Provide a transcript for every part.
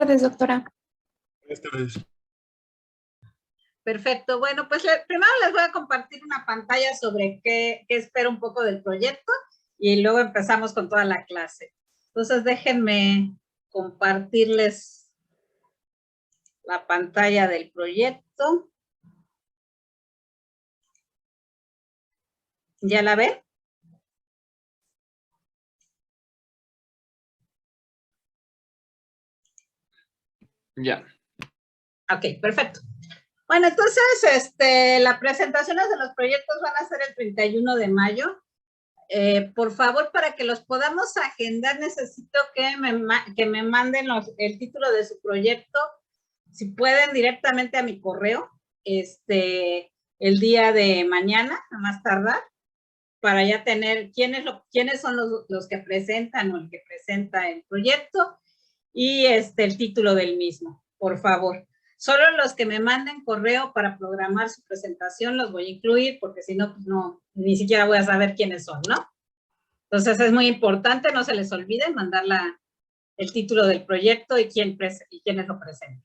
tardes, doctora. Buenas tardes. Perfecto. Bueno, pues primero les voy a compartir una pantalla sobre qué espero un poco del proyecto y luego empezamos con toda la clase. Entonces, déjenme compartirles la pantalla del proyecto. ¿Ya la ven? Ya. Ok, perfecto. Bueno, entonces, las presentaciones de los proyectos van a ser el 31 de mayo. Por favor, para que los podamos agendar, necesito que me manden el título de su proyecto, si pueden, directamente a mi correo, el día de mañana, a más tardar, para ya tener quiénes son los que presentan o el que presenta el proyecto y el título del mismo, por favor. Solo los que me manden correo para programar su presentación los voy a incluir, porque si no, pues no, ni siquiera voy a saber quiénes son, ¿no? Entonces es muy importante, no se les olvide mandar el título del proyecto y quiénes lo presentan.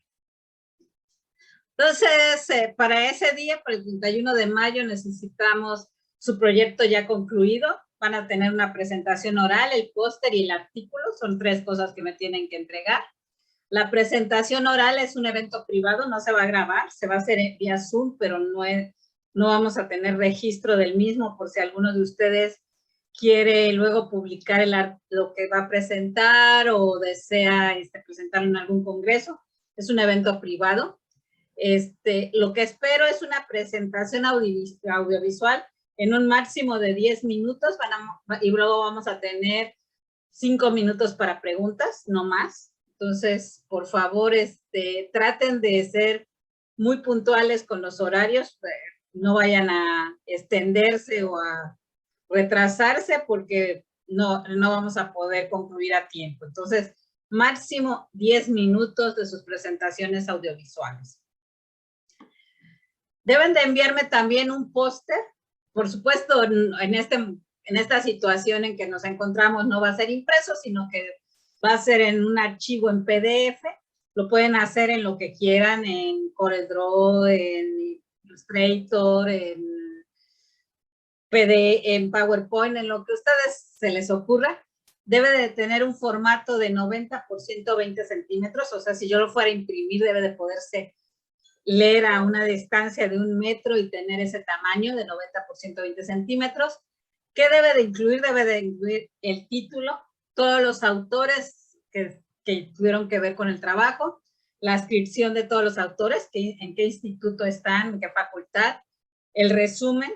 Entonces, para ese día, para el 31 de mayo, necesitamos su proyecto ya concluido. Van a tener una presentación oral, el póster y el artículo. Son 3 cosas que me tienen que entregar. La presentación oral es un evento privado, no se va a grabar, se va a hacer vía Zoom, pero no vamos a tener registro del mismo por si alguno de ustedes quiere luego publicar lo que va a presentar o desea presentarlo en algún congreso. Es un evento privado. Lo que espero es una presentación audiovisual en un máximo de 10 minutos y luego vamos a tener 5 minutos para preguntas, no más. Entonces, por favor, traten de ser muy puntuales con los horarios, no vayan a extenderse o a retrasarse porque no vamos a poder concluir a tiempo. Entonces, máximo 10 minutos de sus presentaciones audiovisuales. Deben de enviarme también un póster. Por supuesto, en esta situación en que nos encontramos no va a ser impreso, sino que va a ser en un archivo en PDF. Lo pueden hacer en lo que quieran, en CorelDRAW, en Illustrator, en PowerPoint, en lo que a ustedes se les ocurra. Debe de tener un formato de 90 por 120 centímetros, o sea, si yo lo fuera a imprimir, debe de poderse leer a una distancia de 1 metro y tener ese tamaño de 90 por 120 centímetros. ¿Qué debe de incluir? Debe de incluir el título, todos los autores que tuvieron que ver con el trabajo, la inscripción de todos los autores, en qué instituto están, en qué facultad, el resumen,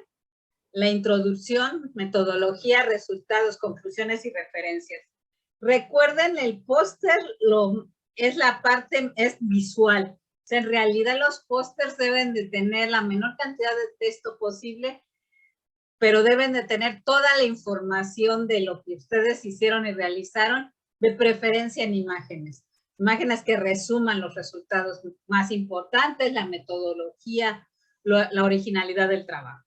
la introducción, metodología, resultados, conclusiones y referencias. Recuerden, el póster es visual. O sea, en realidad los pósters deben de tener la menor cantidad de texto posible, pero deben de tener toda la información de lo que ustedes hicieron y realizaron, de preferencia en imágenes. Imágenes que resuman los resultados más importantes, la metodología, la originalidad del trabajo.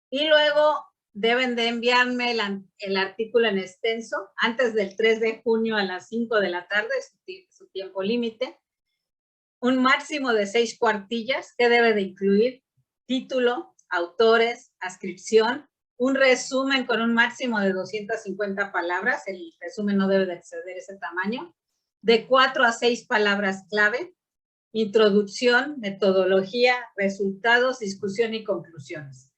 Y luego deben de enviarme el artículo en extenso antes del 3 de junio a las 5 de la tarde, su tiempo límite. Un máximo de 6 cuartillas que debe de incluir título, autores, adscripción, un resumen con un máximo de 250 palabras, el resumen no debe de exceder ese tamaño, de 4 a 6 palabras clave, introducción, metodología, resultados, discusión y conclusiones.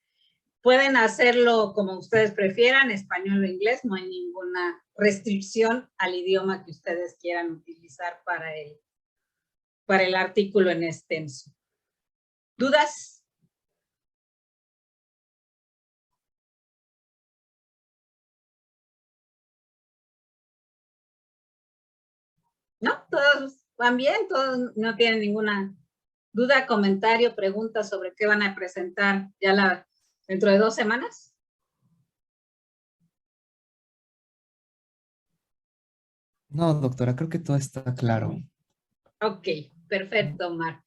Pueden hacerlo como ustedes prefieran, español o inglés, no hay ninguna restricción al idioma que ustedes quieran utilizar para el artículo en extenso. ¿Dudas? ¿No? ¿Todos van bien? ¿Todos no tienen ninguna duda, comentario, pregunta sobre qué van a presentar ya dentro de 2 semanas? No, doctora, creo que todo está claro. Ok, perfecto, Mar.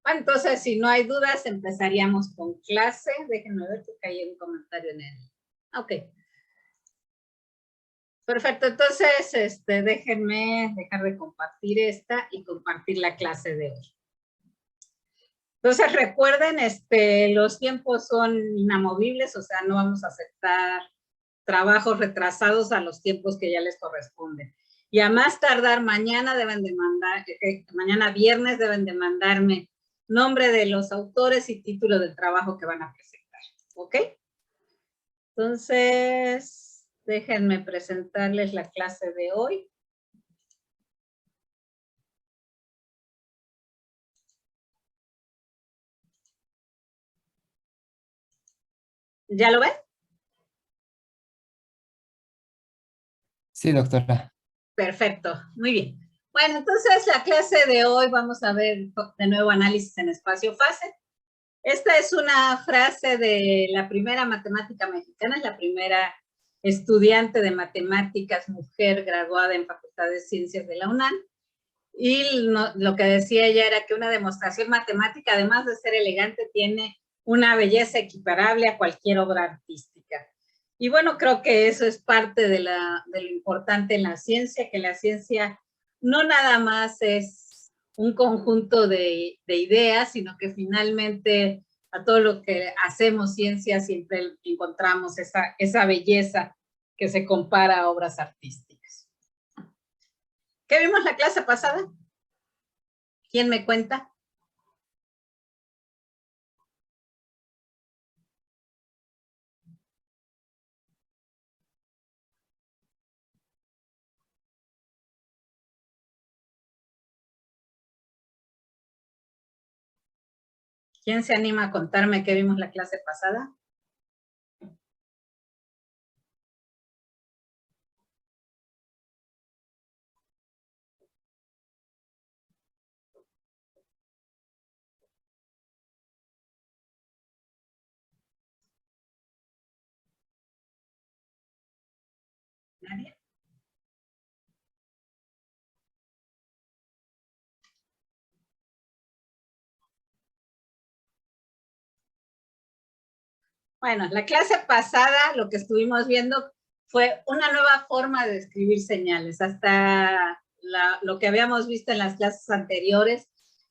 Bueno, entonces, si no hay dudas, empezaríamos con clase. Déjenme ver que hay un comentario en él. Ok. Perfecto, entonces déjenme dejar de compartir esta y compartir la clase de hoy. Entonces recuerden, los tiempos son inamovibles, o sea, no vamos a aceptar trabajos retrasados a los tiempos que ya les corresponden. Y a más tardar mañana deben de mandar, mañana viernes deben de mandarme nombre de los autores y título del trabajo que van a presentar, ¿ok? Entonces, déjenme presentarles la clase de hoy. ¿Ya lo ven? Sí, doctora. Perfecto, muy bien. Bueno, entonces la clase de hoy vamos a ver de nuevo análisis en espacio-fase. Esta es una frase de la primera matemática mexicana, es la primera estudiante de matemáticas mujer graduada en Facultad de Ciencias de la UNAM. Y lo que decía ella era que una demostración matemática, además de ser elegante, tiene una belleza equiparable a cualquier obra artística. Y bueno, creo que eso es parte de lo importante en la ciencia, que la ciencia no nada más es un conjunto de ideas, sino que finalmente a todo lo que hacemos ciencia siempre encontramos esa belleza que se compara a obras artísticas. ¿Qué vimos la clase pasada? ¿Quién me cuenta? ¿Quién se anima a contarme qué vimos la clase pasada? ¿Nadie? Bueno, la clase pasada lo que estuvimos viendo fue una nueva forma de escribir señales. Hasta lo que habíamos visto en las clases anteriores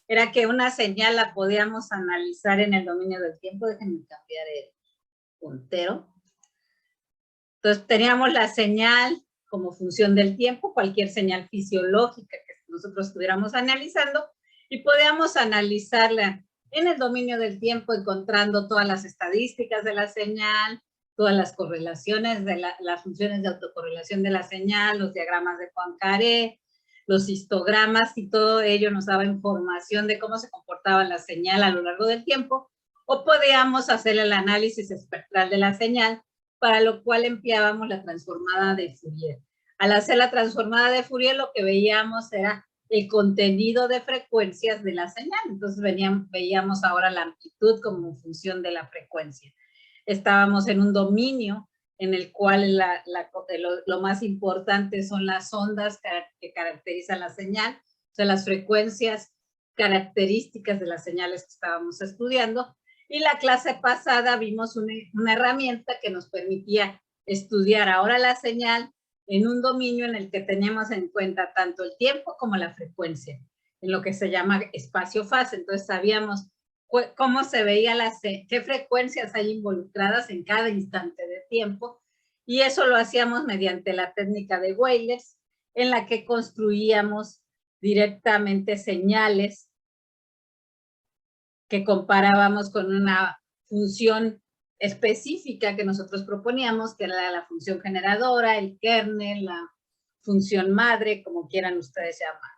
era que una señal la podíamos analizar en el dominio del tiempo. Déjenme cambiar el puntero. Entonces teníamos la señal como función del tiempo, cualquier señal fisiológica que nosotros estuviéramos analizando, y podíamos analizarla en el dominio del tiempo encontrando todas las estadísticas de la señal, todas las correlaciones de las funciones de autocorrelación de la señal, los diagramas de Poincaré, los histogramas, y todo ello nos daba información de cómo se comportaba la señal a lo largo del tiempo, o podíamos hacer el análisis espectral de la señal, para lo cual empleábamos la transformada de Fourier. Al hacer la transformada de Fourier, lo que veíamos era el contenido de frecuencias de la señal. Entonces veíamos ahora la amplitud como función de la frecuencia. Estábamos en un dominio en el cual lo más importante son las ondas que caracterizan la señal, o sea, las frecuencias características de las señales que estábamos estudiando. Y la clase pasada vimos una herramienta que nos permitía estudiar ahora la señal en un dominio en el que teníamos en cuenta tanto el tiempo como la frecuencia, en lo que se llama espacio-fase. Entonces sabíamos cómo se veía qué frecuencias hay involucradas en cada instante de tiempo, y eso lo hacíamos mediante la técnica de Weyers, en la que construíamos directamente señales que comparábamos con una función específica que nosotros proponíamos, que era la función generadora, el kernel, la función madre, como quieran ustedes llamar.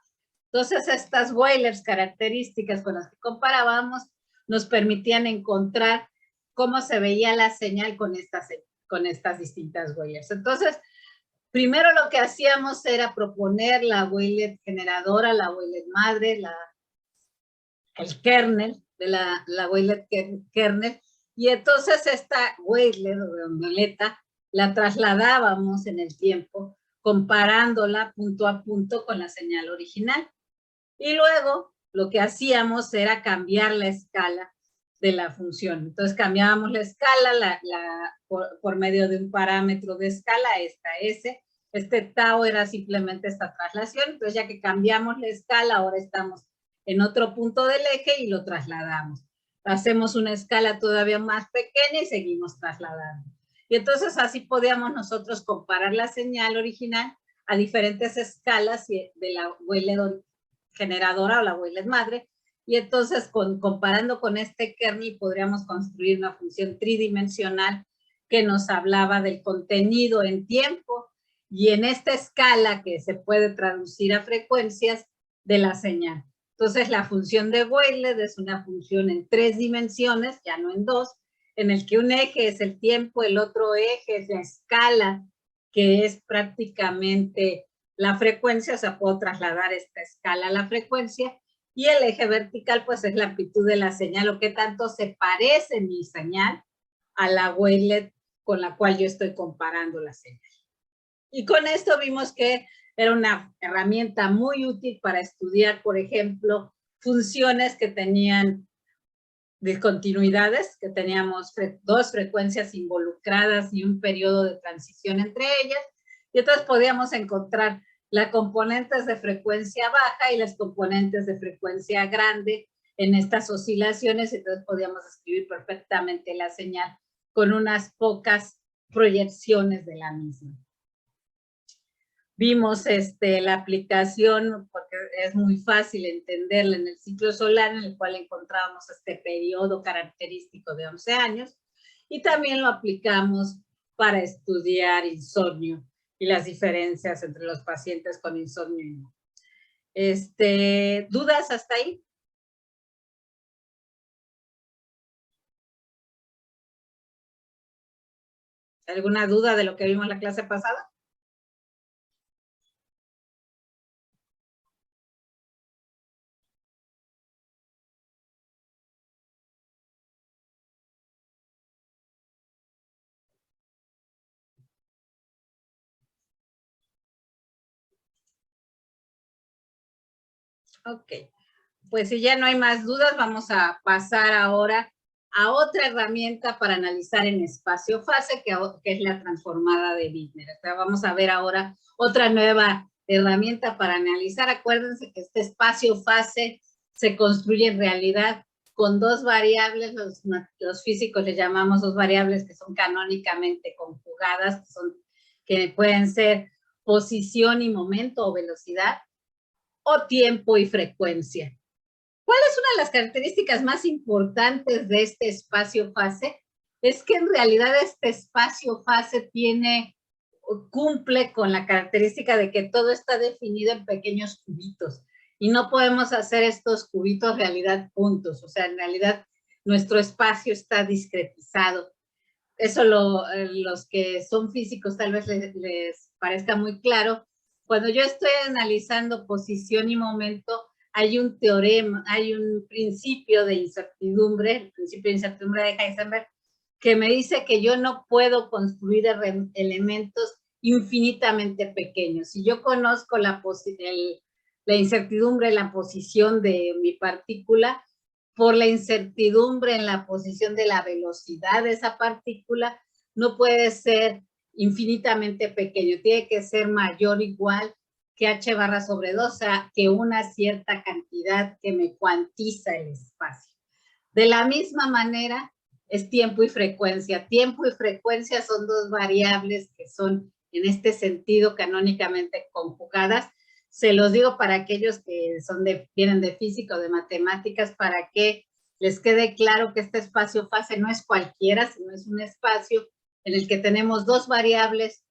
Entonces, estas Weyers características con las que comparábamos nos permitían encontrar cómo se veía la señal con estas distintas Weyers. Entonces, primero lo que hacíamos era proponer la Weyler generadora, la Weyler madre, el kernel, de la Weyler kernel, y entonces esta Weyler o rondoleta la trasladábamos en el tiempo, comparándola punto a punto con la señal original. Y luego lo que hacíamos era cambiar la escala de la función. Entonces cambiábamos la escala por medio de un parámetro de escala, esta S, Este tau era simplemente esta traslación, entonces ya que cambiamos la escala, ahora estamos en otro punto del eje y lo trasladamos. Hacemos una escala todavía más pequeña y seguimos trasladando. Y entonces así podíamos nosotros comparar la señal original a diferentes escalas de la wavelet generadora o la wavelet madre, y entonces comparando con este kernel podríamos construir una función tridimensional que nos hablaba del contenido en tiempo y en esta escala que se puede traducir a frecuencias de la señal. Entonces la función de wavelet es una función en 3 dimensiones, ya no en 2, en el que un eje es el tiempo, el otro eje es la escala, que es prácticamente la frecuencia, o sea, puedo trasladar esta escala a la frecuencia, y el eje vertical, pues, es la amplitud de la señal, o qué tanto se parece mi señal a la wavelet con la cual yo estoy comparando la señal. Y con esto vimos que era una herramienta muy útil para estudiar, por ejemplo, funciones que tenían discontinuidades, que teníamos 2 frecuencias involucradas y un periodo de transición entre ellas, y entonces podíamos encontrar las componentes de frecuencia baja y las componentes de frecuencia grande en estas oscilaciones, entonces podíamos escribir perfectamente la señal con unas pocas proyecciones de la misma. Vimos la aplicación, porque es muy fácil entenderla, en el ciclo solar, en el cual encontrábamos este periodo característico de 11 años, y también lo aplicamos para estudiar insomnio y las diferencias entre los pacientes con insomnio y no. ¿Dudas hasta ahí? ¿Alguna duda de lo que vimos la clase pasada? Ok, pues si ya no hay más dudas, vamos a pasar ahora a otra herramienta para analizar en espacio-fase, que es la transformada de Wigner. O sea, vamos a ver ahora otra nueva herramienta para analizar. Acuérdense que este espacio-fase se construye en realidad con 2 variables, los físicos le llamamos 2 variables que son canónicamente conjugadas, que pueden ser posición y momento o velocidad, o tiempo y frecuencia. ¿Cuál es una de las características más importantes de este espacio-fase? Es que en realidad este espacio-fase cumple con la característica de que todo está definido en pequeños cubitos y no podemos hacer estos cubitos realidad puntos, o sea, en realidad nuestro espacio está discretizado. Eso los que son físicos tal vez les parezca muy claro. Cuando yo estoy analizando posición y momento, hay un teorema, hay un principio de incertidumbre, el principio de incertidumbre de Heisenberg, que me dice que yo no puedo construir elementos infinitamente pequeños. Si yo conozco la incertidumbre en la posición de mi partícula, por la incertidumbre en la posición de la velocidad de esa partícula, no puede ser infinitamente pequeño, tiene que ser mayor o igual que h barra sobre 2, o sea, que una cierta cantidad que me cuantiza el espacio. De la misma manera, es tiempo y frecuencia. Tiempo y frecuencia son 2 variables que son, en este sentido, canónicamente conjugadas. Se los digo para aquellos que vienen de física o de matemáticas, para que les quede claro que este espacio-fase no es cualquiera, sino es un espacio en el que tenemos 2 variables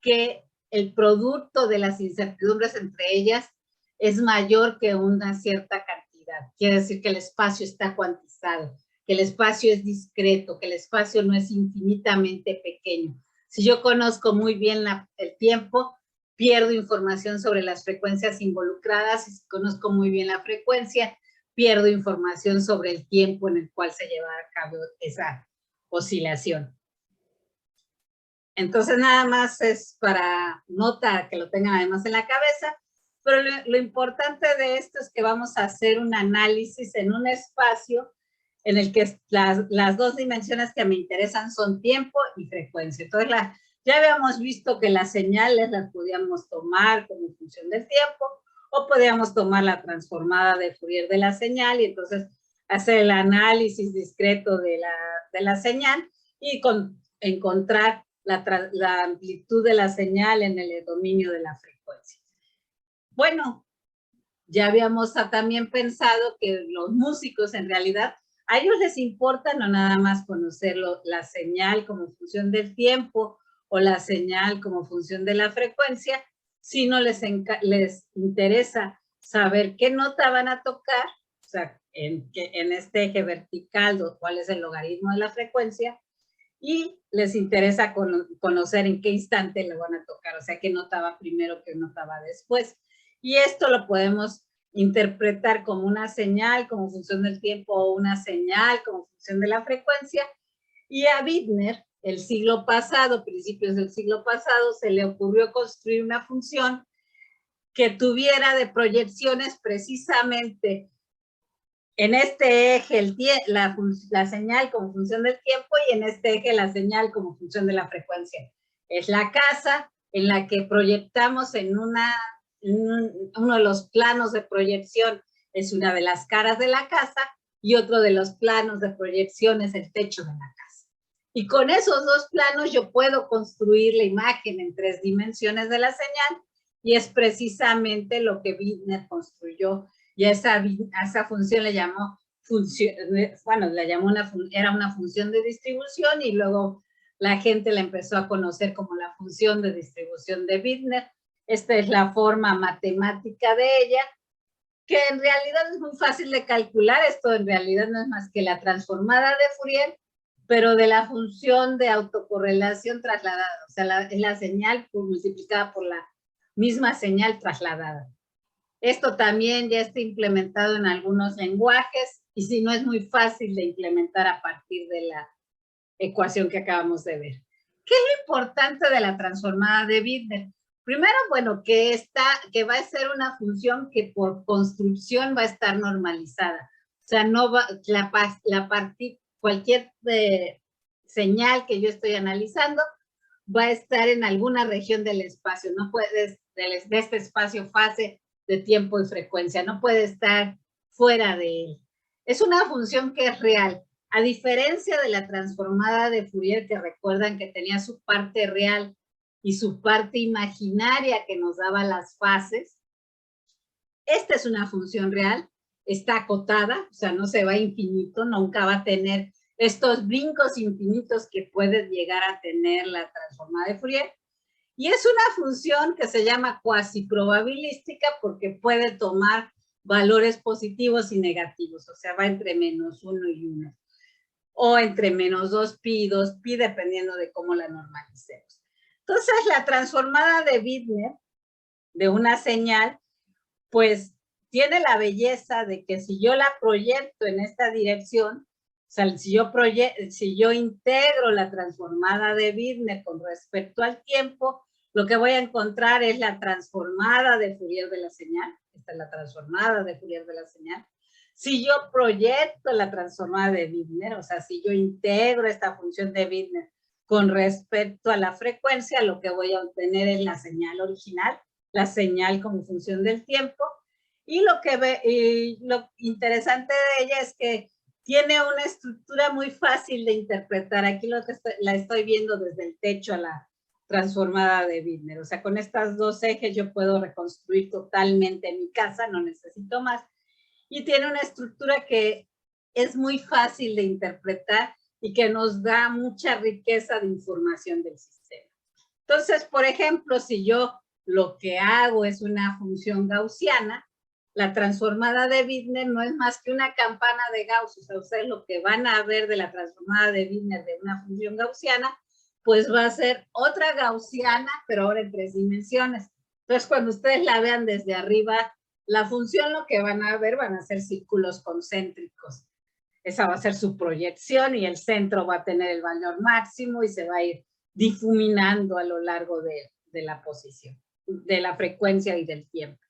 que el producto de las incertidumbres entre ellas es mayor que una cierta cantidad. Quiere decir que el espacio está cuantizado, que el espacio es discreto, que el espacio no es infinitamente pequeño. Si yo conozco muy bien el tiempo, pierdo información sobre las frecuencias involucradas, y si conozco muy bien la frecuencia, pierdo información sobre el tiempo en el cual se lleva a cabo esa oscilación. Entonces, nada más es para nota, que lo tengan además en la cabeza, pero lo importante de esto es que vamos a hacer un análisis en un espacio en el que las 2 dimensiones que me interesan son tiempo y frecuencia. Entonces, Ya habíamos visto que las señales las podíamos tomar como función del tiempo, o podíamos tomar la transformada de Fourier de la señal y entonces hacer el análisis discreto de la señal y encontrar la amplitud de la señal en el dominio de la frecuencia. Bueno, ya habíamos también pensado que los músicos en realidad, a ellos les importa no nada más conocer la señal como función del tiempo o la señal como función de la frecuencia, sino les interesa saber qué nota van a tocar, o sea, en este eje vertical, cuál es el logaritmo de la frecuencia, y les interesa conocer en qué instante lo van a tocar, o sea, qué nota va primero, qué nota va después. Y esto lo podemos interpretar como una señal como función del tiempo o una señal como función de la frecuencia. Y a Widner, el siglo pasado, principios del siglo pasado, se le ocurrió construir una función que tuviera de proyecciones precisamente en este eje la señal como función del tiempo y en este eje la señal como función de la frecuencia. Es la casa en la que proyectamos en uno de los planos de proyección es una de las caras de la casa y otro de los planos de proyección es el techo de la casa. Y con esos dos planos yo puedo construir la imagen en 3 dimensiones de la señal y es precisamente lo que Widner construyó. Y a esa función le llamó era una función de distribución y luego la gente la empezó a conocer como la función de distribución de Widner. Esta es la forma matemática de ella, que en realidad es muy fácil de calcular. Esto en realidad no es más que la transformada de Fourier, pero de la función de autocorrelación trasladada. O sea, es la señal multiplicada por la misma señal trasladada. Esto también ya está implementado en algunos lenguajes y si no es muy fácil de implementar a partir de la ecuación que acabamos de ver. ¿Qué es lo importante de la transformada de Widner? Primero, bueno, que va a ser una función que por construcción va a estar normalizada. O sea, no va, cualquier señal que yo estoy analizando va a estar en alguna región del espacio. No puedes, de este espacio fase de tiempo y frecuencia, no puede estar fuera de él. Es una función que es real. A diferencia de la transformada de Fourier, que recuerdan que tenía su parte real y su parte imaginaria que nos daba las fases, esta es una función real, está acotada, o sea, no se va a infinito, nunca va a tener estos brincos infinitos que puede llegar a tener la transformada de Fourier. Y es una función que se llama cuasi probabilística porque puede tomar valores positivos y negativos, o sea, va entre -1 y 1, o entre -2pi y 2pi, dependiendo de cómo la normalicemos. Entonces, la transformada de Widner, de una señal, pues tiene la belleza de que si yo la proyecto en esta dirección, o sea, si yo integro la transformada de Widner con respecto al tiempo, lo que voy a encontrar es la transformada de Fourier de la señal. Esta es la transformada de Fourier de la señal. Si yo proyecto la transformada de Widner, o sea, si yo integro esta función de Widner con respecto a la frecuencia, lo que voy a obtener es la señal original, la señal como función del tiempo. Y lo interesante de ella es que tiene una estructura muy fácil de interpretar. Aquí la estoy viendo desde el techo a la transformada de Widner. O sea, con estas dos ejes yo puedo reconstruir totalmente mi casa, no necesito más. Y tiene una estructura que es muy fácil de interpretar y que nos da mucha riqueza de información del sistema. Entonces, por ejemplo, si yo lo que hago es una función gaussiana, la transformada de Widner no es más que una campana de Gauss. O sea, ustedes lo que van a ver de la transformada de Widner de una función gaussiana, pues va a ser otra gaussiana, pero ahora en 3 dimensiones. Entonces, cuando ustedes la vean desde arriba, la función lo que van a ver van a ser círculos concéntricos. Esa va a ser su proyección y el centro va a tener el valor máximo y se va a ir difuminando a lo largo de la posición, de la frecuencia y del tiempo.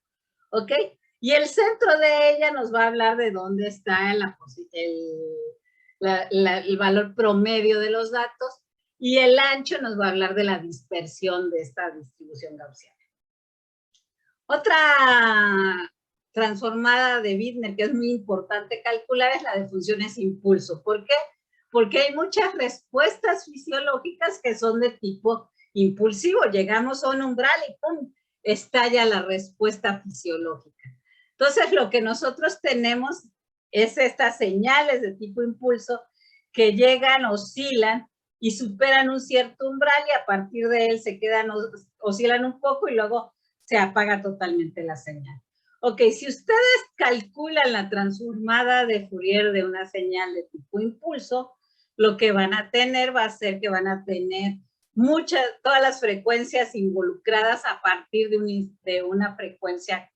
¿Ok? Y el centro de ella nos va a hablar de dónde está el valor promedio de los datos y el ancho nos va a hablar de la dispersión de esta distribución gaussiana. Otra transformada de Widner que es muy importante calcular es la de funciones impulso. ¿Por qué? Porque hay muchas respuestas fisiológicas que son de tipo impulsivo. Llegamos a un umbral y ¡pum!, estalla la respuesta fisiológica. Entonces, lo que nosotros tenemos es estas señales de tipo impulso que llegan, oscilan y superan un cierto umbral y a partir de él se quedan, oscilan un poco y luego se apaga totalmente la señal. Ok, si ustedes calculan la transformada de Fourier de una señal de tipo impulso, lo que van a tener va a ser que van a tener todas las frecuencias involucradas a partir de una frecuencia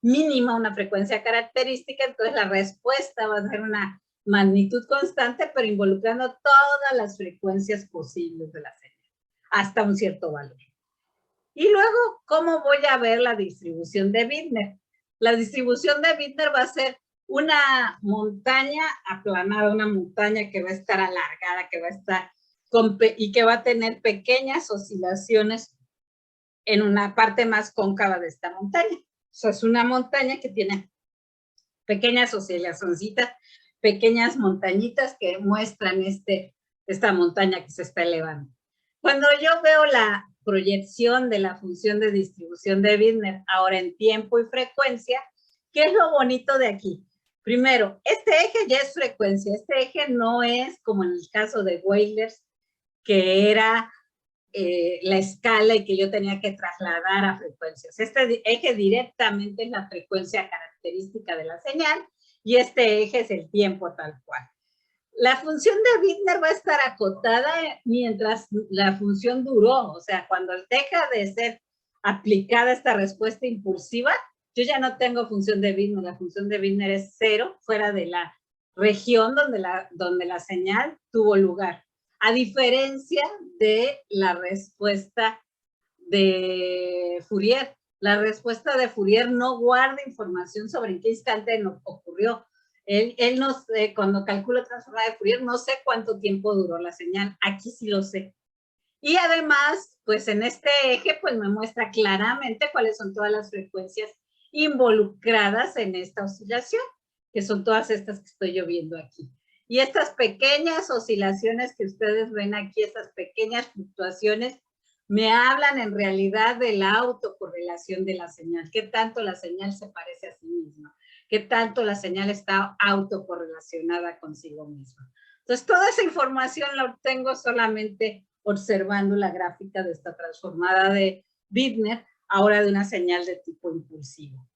mínima, una frecuencia característica, entonces la respuesta va a ser una magnitud constante, pero involucrando todas las frecuencias posibles de la señal, hasta un cierto valor. Y luego, ¿cómo voy a ver la distribución de Widner? La distribución de Widner va a ser una montaña aplanada, una montaña que va a estar alargada, que va a estar y que va a tener pequeñas oscilaciones en una parte más cóncava de esta montaña. O sea, es una montaña que tiene pequeñas oscilacioncitas, pequeñas montañitas que muestran esta montaña que se está elevando. Cuando yo veo la proyección de la función de distribución de Widner ahora en tiempo y frecuencia, ¿qué es lo bonito de aquí? Primero, este eje ya es frecuencia, este eje no es como en el caso de Weilers, que era la escala y que yo tenía que trasladar a frecuencias. Este eje directamente es la frecuencia característica de la señal y este eje es el tiempo tal cual. La función de Widner va a estar acotada mientras la función duró, o sea, cuando deja de ser aplicada esta respuesta impulsiva, yo ya no tengo función de Widner, la función de Widner es cero fuera de la región donde la señal tuvo lugar. A diferencia de la respuesta de Fourier. La respuesta de Fourier no guarda información sobre en qué instante ocurrió. Él no sé, cuando calculo transformada de Fourier, no sé cuánto tiempo duró la señal. Aquí sí lo sé. Y además, pues en este eje, pues me muestra claramente cuáles son todas las frecuencias involucradas en esta oscilación, que son todas estas que estoy yo viendo aquí. Y estas pequeñas oscilaciones que ustedes ven aquí, estas pequeñas fluctuaciones, me hablan en realidad de la autocorrelación de la señal. ¿Qué tanto la señal se parece a sí misma? ¿Qué tanto la señal está autocorrelacionada consigo misma? Entonces, toda esa información la obtengo solamente observando la gráfica de esta transformada de Widner, ahora de una señal de tipo impulsivo.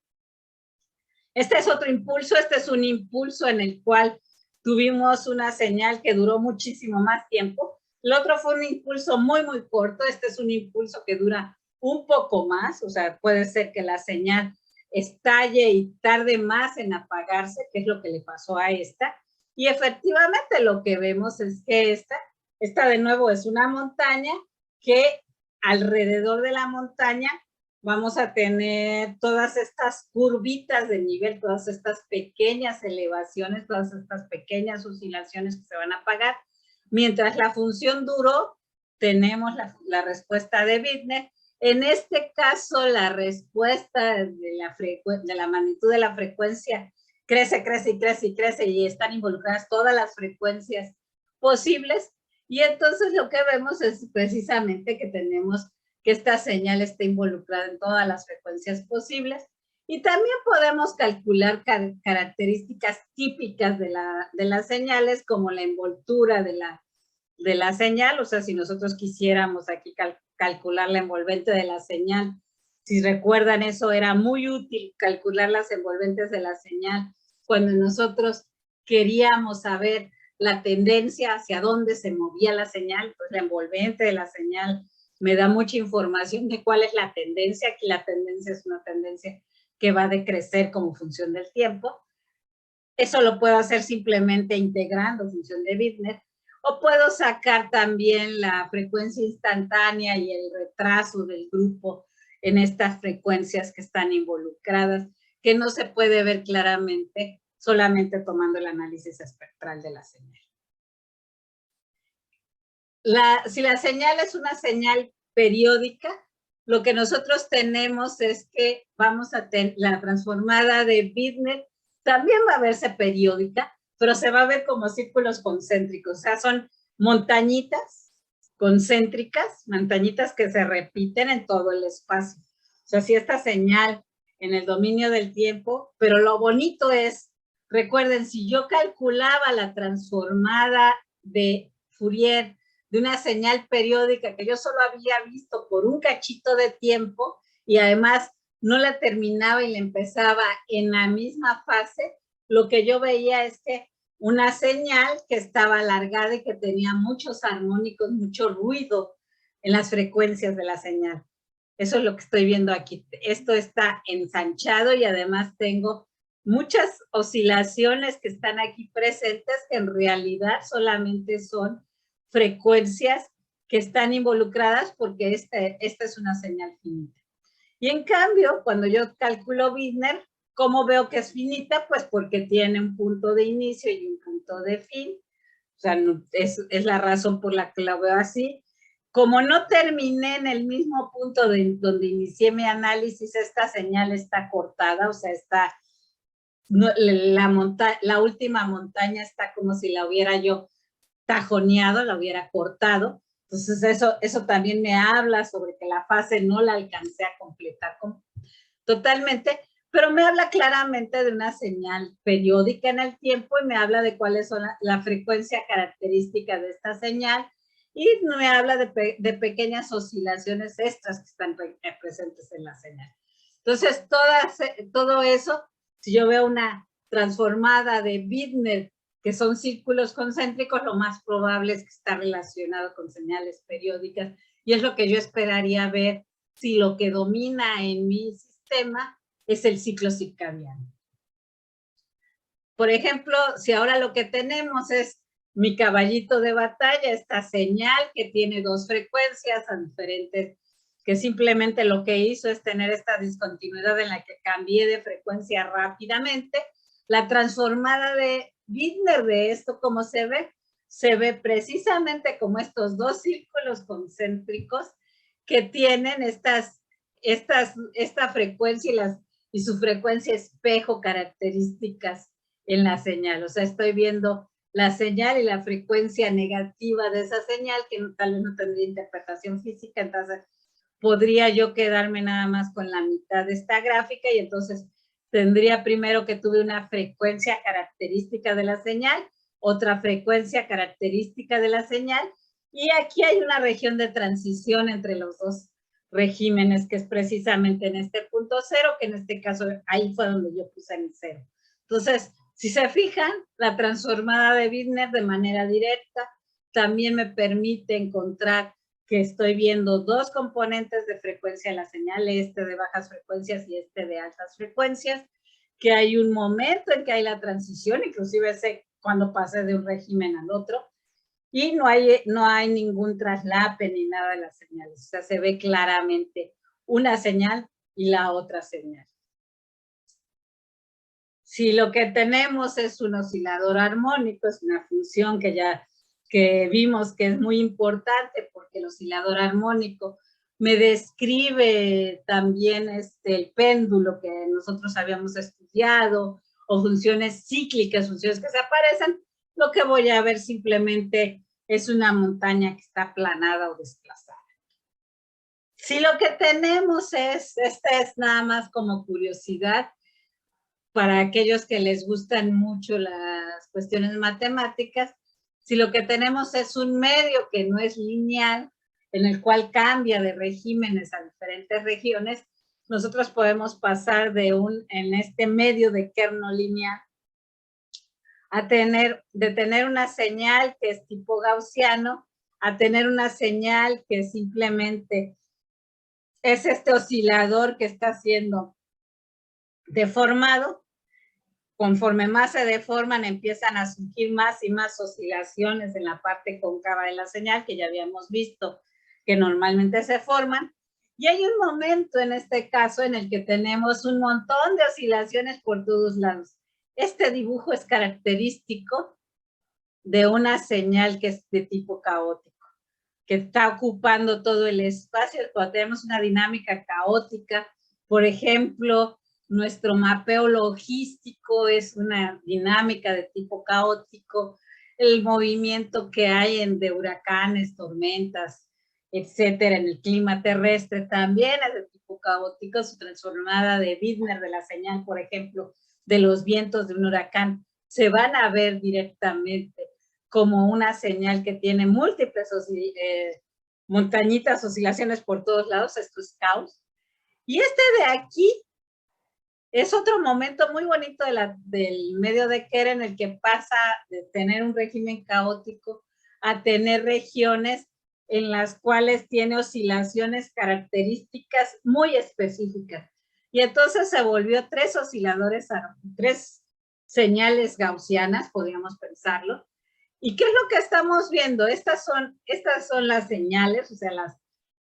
Este es otro impulso, este es un impulso en el cual tuvimos una señal que duró muchísimo más tiempo. El otro fue un impulso muy, muy corto. Este es un impulso que dura un poco más, o sea, puede ser que la señal estalle y tarde más en apagarse, que es lo que le pasó a esta. Y efectivamente lo que vemos es que esta de nuevo es una montaña que alrededor de la montaña vamos a tener todas estas curvitas de nivel, todas estas pequeñas elevaciones, todas estas pequeñas oscilaciones que se van a apagar. Mientras la función duró, tenemos la respuesta de Widner. En este caso, la respuesta de la magnitud de la frecuencia crece, crece y crece y crece y están involucradas todas las frecuencias posibles. Y entonces lo que vemos es precisamente que tenemos que esta señal esté involucrada en todas las frecuencias posibles. Y también podemos calcular características típicas de las señales, como la envoltura de la señal. O sea, si nosotros quisiéramos aquí calcular la envolvente de la señal, si recuerdan, eso era muy útil, calcular las envolventes de la señal, cuando nosotros queríamos saber la tendencia hacia dónde se movía la señal, pues la envolvente de la señal me da mucha información de cuál es la tendencia. Aquí la tendencia es una tendencia que va a decrecer como función del tiempo. Eso lo puedo hacer simplemente integrando función de Widner, o puedo sacar también la frecuencia instantánea y el retraso del grupo en estas frecuencias que están involucradas, que no se puede ver claramente solamente tomando el análisis espectral de la señal. si la señal es una señal periódica, lo que nosotros tenemos es que vamos a tener la transformada de Widner, también va a verse periódica, pero se va a ver como círculos concéntricos, o sea, son montañitas concéntricas, montañitas que se repiten en todo el espacio. O sea, si esta señal en el dominio del tiempo, pero lo bonito es, recuerden, si yo calculaba la transformada de Fourier de una señal periódica que yo solo había visto por un cachito de tiempo y además no la terminaba y la empezaba en la misma fase, lo que yo veía es que una señal que estaba alargada y que tenía muchos armónicos, mucho ruido en las frecuencias de la señal. Eso es lo que estoy viendo aquí. Esto está ensanchado y además tengo muchas oscilaciones que están aquí presentes que en realidad solamente son frecuencias que están involucradas porque esta es una señal finita. Y en cambio, cuando yo calculo Widner, ¿cómo veo que es finita? Pues porque tiene un punto de inicio y un punto de fin. O sea, es la razón por la que la veo así. Como no terminé en el mismo punto donde inicié mi análisis, esta señal está cortada, o sea, está, la última montaña está como si la hubiera yo tajoneado, la hubiera cortado. Entonces eso también me habla sobre que la fase no la alcancé a completar totalmente, pero me habla claramente de una señal periódica en el tiempo y me habla de cuáles son la frecuencia característica de esta señal y me habla de pequeñas oscilaciones extras que están presentes en la señal. Entonces, todo eso, si yo veo una transformada de Widner, que son círculos concéntricos, lo más probable es que está relacionado con señales periódicas y es lo que yo esperaría ver si lo que domina en mi sistema es el ciclo circadiano. Por ejemplo, si ahora lo que tenemos es mi caballito de batalla, esta señal que tiene dos frecuencias diferentes, que simplemente lo que hizo es tener esta discontinuidad en la que cambié de frecuencia rápidamente, la transformada de Widner de esto, ¿cómo se ve precisamente como estos dos círculos concéntricos que tienen esta frecuencia y su frecuencia espejo características en la señal. O sea, estoy viendo la señal y la frecuencia negativa de esa señal, que tal vez no tendría interpretación física, entonces podría yo quedarme nada más con la mitad de esta gráfica y entonces tendría primero que tuve una frecuencia característica de la señal, otra frecuencia característica de la señal, y aquí hay una región de transición entre los dos regímenes, que es precisamente en este punto cero, que en este caso ahí fue donde yo puse mi cero. Entonces, si se fijan, la transformada de Widner de manera directa también me permite encontrar que estoy viendo dos componentes de frecuencia de la señal, este de bajas frecuencias y este de altas frecuencias, que hay un momento en que hay la transición, inclusive sé cuando pasé de un régimen al otro, y no hay ningún traslape ni nada de las señales, o sea, se ve claramente una señal y la otra señal. Si lo que tenemos es un oscilador armónico, es una función que vimos que es muy importante porque el oscilador armónico me describe también el péndulo que nosotros habíamos estudiado, o funciones cíclicas, funciones que se aparecen, lo que voy a ver simplemente es una montaña que está aplanada o desplazada. Si lo que tenemos esta es nada más como curiosidad, para aquellos que les gustan mucho las cuestiones matemáticas, si lo que tenemos es un medio que no es lineal, en el cual cambia de regímenes a diferentes regiones, nosotros podemos pasar en este medio de Kern lineal de tener una señal que es tipo gaussiano, a tener una señal que simplemente es este oscilador que está siendo deformado. Conforme más se deforman, empiezan a surgir más y más oscilaciones en la parte cóncava de la señal, que ya habíamos visto que normalmente se forman. Y hay un momento en este caso en el que tenemos un montón de oscilaciones por todos lados. Este dibujo es característico de una señal que es de tipo caótico. que está ocupando todo el espacio, cuando tenemos una dinámica caótica. Por ejemplo, nuestro mapeo logístico es una dinámica de tipo caótico, el movimiento que hay de huracanes, tormentas, etcétera, en el clima terrestre también es de tipo caótico. Su transformada de Widmer de la señal, por ejemplo, de los vientos de un huracán, se van a ver directamente como una señal que tiene múltiples montañitas, oscilaciones por todos lados. Esto es caos. Y este de aquí es otro momento muy bonito del medio de Kera, en el que pasa de tener un régimen caótico a tener regiones en las cuales tiene oscilaciones características muy específicas. Y entonces se volvió tres osciladores, tres señales gaussianas, podríamos pensarlo. ¿Y qué es lo que estamos viendo? Estas son las señales, o sea,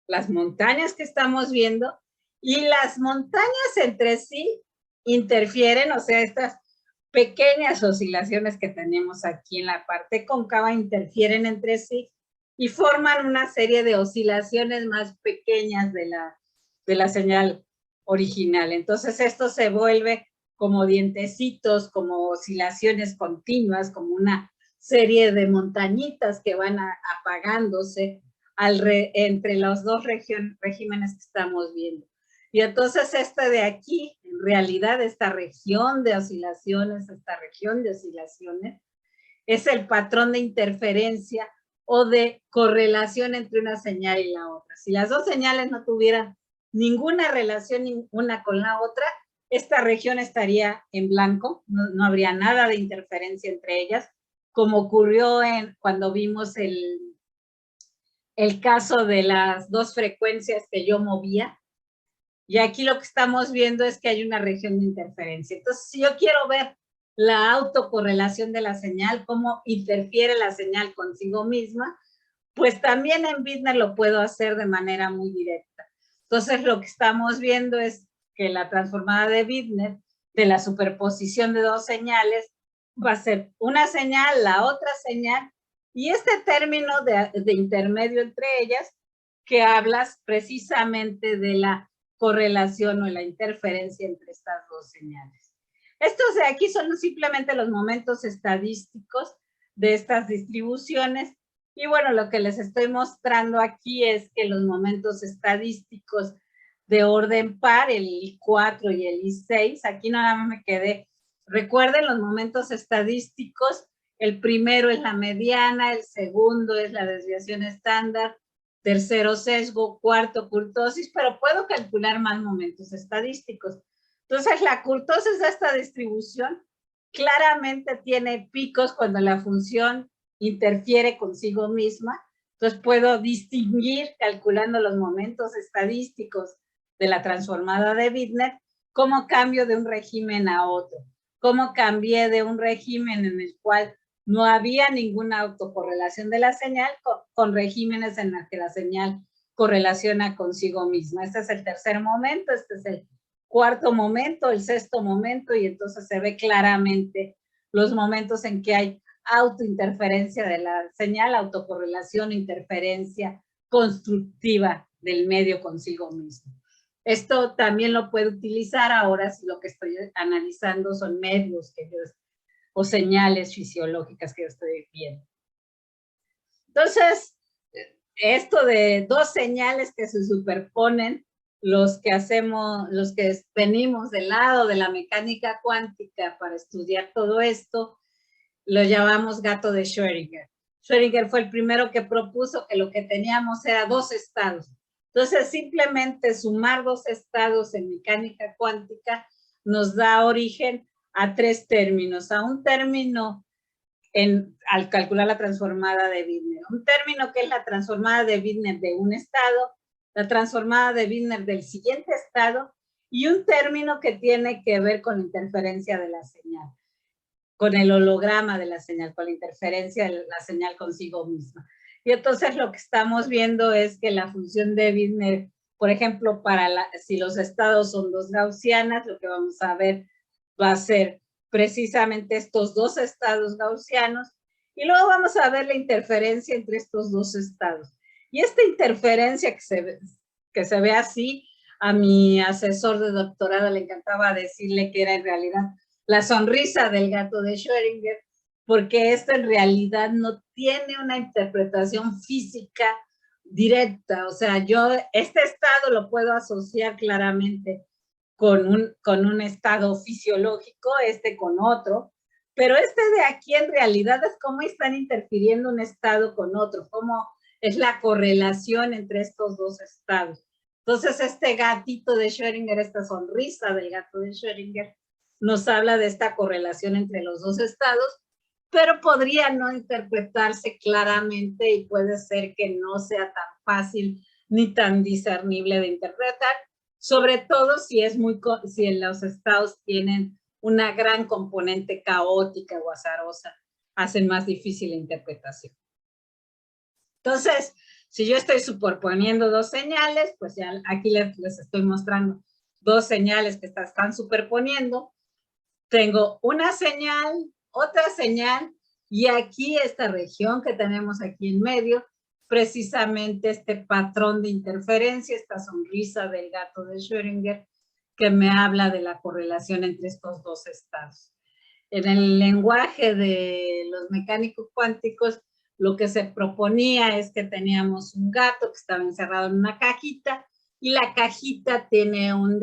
las montañas que estamos viendo, y las montañas entre sí interfieren, o sea, estas pequeñas oscilaciones que tenemos aquí en la parte cóncava interfieren entre sí y forman una serie de oscilaciones más pequeñas de la señal original. Entonces esto se vuelve como dientecitos, como oscilaciones continuas, como una serie de montañitas que van apagándose entre los dos regímenes que estamos viendo. Y entonces de aquí, en realidad, esta región de oscilaciones, es el patrón de interferencia o de correlación entre una señal y la otra. Si las dos señales no tuvieran ninguna relación una con la otra, esta región estaría en blanco, no habría nada de interferencia entre ellas, como ocurrió cuando vimos el caso de las dos frecuencias que yo movía. Y aquí lo que estamos viendo es que hay una región de interferencia. Entonces, si yo quiero ver la autocorrelación de la señal, cómo interfiere la señal consigo misma, pues también en Widmer lo puedo hacer de manera muy directa. Entonces, lo que estamos viendo es que la transformada de Widmer, de la superposición de dos señales, va a ser una señal, la otra señal, y este término de intermedio entre ellas, que hablas precisamente de la correlación o la interferencia entre estas dos señales. Estos de aquí son simplemente los momentos estadísticos de estas distribuciones. Y bueno, lo que les estoy mostrando aquí es que los momentos estadísticos de orden par, el I4 y el I6, aquí nada más me quedé. Recuerden los momentos estadísticos, el primero es la mediana, el segundo es la desviación estándar, tercero sesgo, cuarto kurtosis, pero puedo calcular más momentos estadísticos. Entonces, la kurtosis de esta distribución claramente tiene picos cuando la función interfiere consigo misma. Entonces, puedo distinguir, calculando los momentos estadísticos de la transformada de Widmer, cómo cambio de un régimen a otro, cómo cambié de un régimen en el cual no había ninguna autocorrelación de la señal con regímenes en los que la señal correlaciona consigo misma. Este es el tercer momento, este es el cuarto momento, el sexto momento, y entonces se ve claramente los momentos en que hay autointerferencia de la señal, autocorrelación, interferencia constructiva del medio consigo mismo. Esto también lo puedo utilizar ahora si lo que estoy analizando son medios o señales fisiológicas que yo estoy viendo. Entonces, esto de dos señales que se superponen, los que venimos del lado de la mecánica cuántica para estudiar todo esto, lo llamamos gato de Schrödinger. Schrödinger fue el primero que propuso que lo que teníamos era dos estados. Entonces, simplemente sumar dos estados en mecánica cuántica nos da origen a tres términos, a un término al calcular la transformada de Widmer, un término que es la transformada de Widmer de un estado, la transformada de Widmer del siguiente estado, y un término que tiene que ver con la interferencia de la señal, con el holograma de la señal, con la interferencia de la señal consigo misma. Y entonces lo que estamos viendo es que la función de Widmer, por ejemplo, si los estados son dos gaussianas, lo que vamos a ver va a ser precisamente estos dos estados gaussianos, y luego vamos a ver la interferencia entre estos dos estados. Y esta interferencia que se ve así, a mi asesor de doctorado le encantaba decirle que era en realidad la sonrisa del gato de Schrödinger, porque esto en realidad no tiene una interpretación física directa. O sea, yo este estado lo puedo asociar claramente con un estado fisiológico, con otro, pero de aquí en realidad es cómo están interfiriendo un estado con otro, cómo es la correlación entre estos dos estados. Entonces, este gatito de Schrödinger, esta sonrisa del gato de Schrödinger, nos habla de esta correlación entre los dos estados, pero podría no interpretarse claramente y puede ser que no sea tan fácil ni tan discernible de interpretar, sobre todo si los estados tienen una gran componente caótica o azarosa, hacen más difícil la interpretación. Entonces, si yo estoy superponiendo dos señales, pues ya aquí les estoy mostrando dos señales que están superponiendo. Tengo una señal, otra señal, y aquí esta región que tenemos aquí en medio, precisamente este patrón de interferencia, esta sonrisa del gato de Schrödinger, que me habla de la correlación entre estos dos estados. En el lenguaje de los mecánicos cuánticos, lo que se proponía es que teníamos un gato que estaba encerrado en una cajita, y la cajita tiene un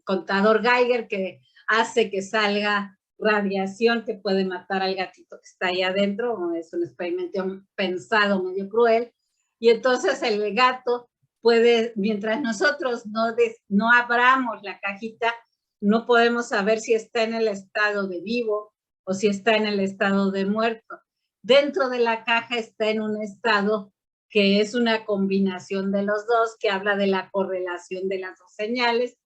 contador Geiger que hace que salga radiación que puede matar al gatito que está ahí adentro. Es un experimento pensado medio cruel, y entonces el gato puede, mientras nosotros no abramos la cajita, no podemos saber si está en el estado de vivo o si está en el estado de muerto. Dentro de la caja está en un estado que es una combinación de los dos, que habla de la correlación de las dos señales.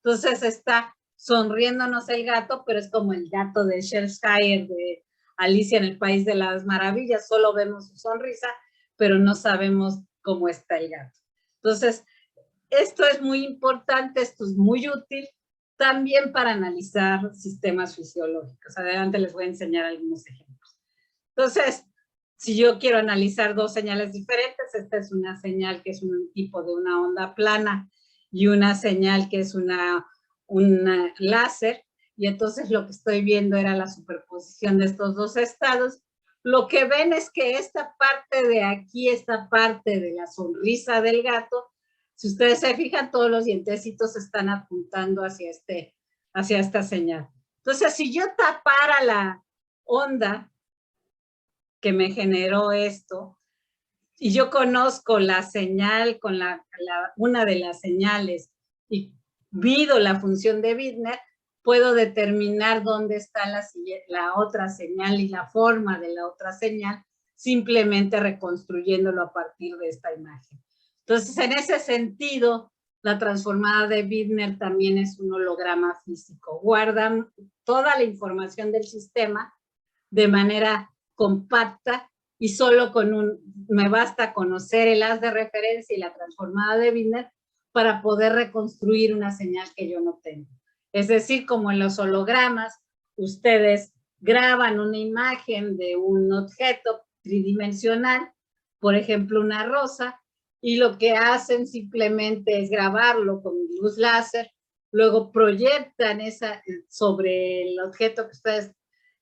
Entonces está sonriéndonos el gato, pero es como el gato de Cheshire de Alicia en el País de las Maravillas, solo vemos su sonrisa, pero no sabemos cómo está el gato. Entonces, esto es muy importante, esto es muy útil también para analizar sistemas fisiológicos. Adelante les voy a enseñar algunos ejemplos. Entonces, si yo quiero analizar dos señales diferentes, esta es una señal que es un tipo de una onda plana y una señal que es una láser, y entonces lo que estoy viendo era la superposición de estos dos estados. Lo que ven es que esta parte de aquí, esta parte de la sonrisa del gato, si ustedes se fijan, todos los dientecitos están apuntando hacia esta señal. Entonces, si yo tapara la onda que me generó esto, y yo conozco la señal con una de las señales y mido la función de Widner, puedo determinar dónde está la otra señal y la forma de la otra señal, simplemente reconstruyéndolo a partir de esta imagen. Entonces, en ese sentido, la transformada de Widner también es un holograma físico. Guarda toda la información del sistema de manera compacta, y solo me basta conocer el haz de referencia y la transformada de Widner para poder reconstruir una señal que yo no tengo. Es decir, como en los hologramas, ustedes graban una imagen de un objeto tridimensional, por ejemplo, una rosa, y lo que hacen simplemente es grabarlo con luz láser, luego proyectan sobre el objeto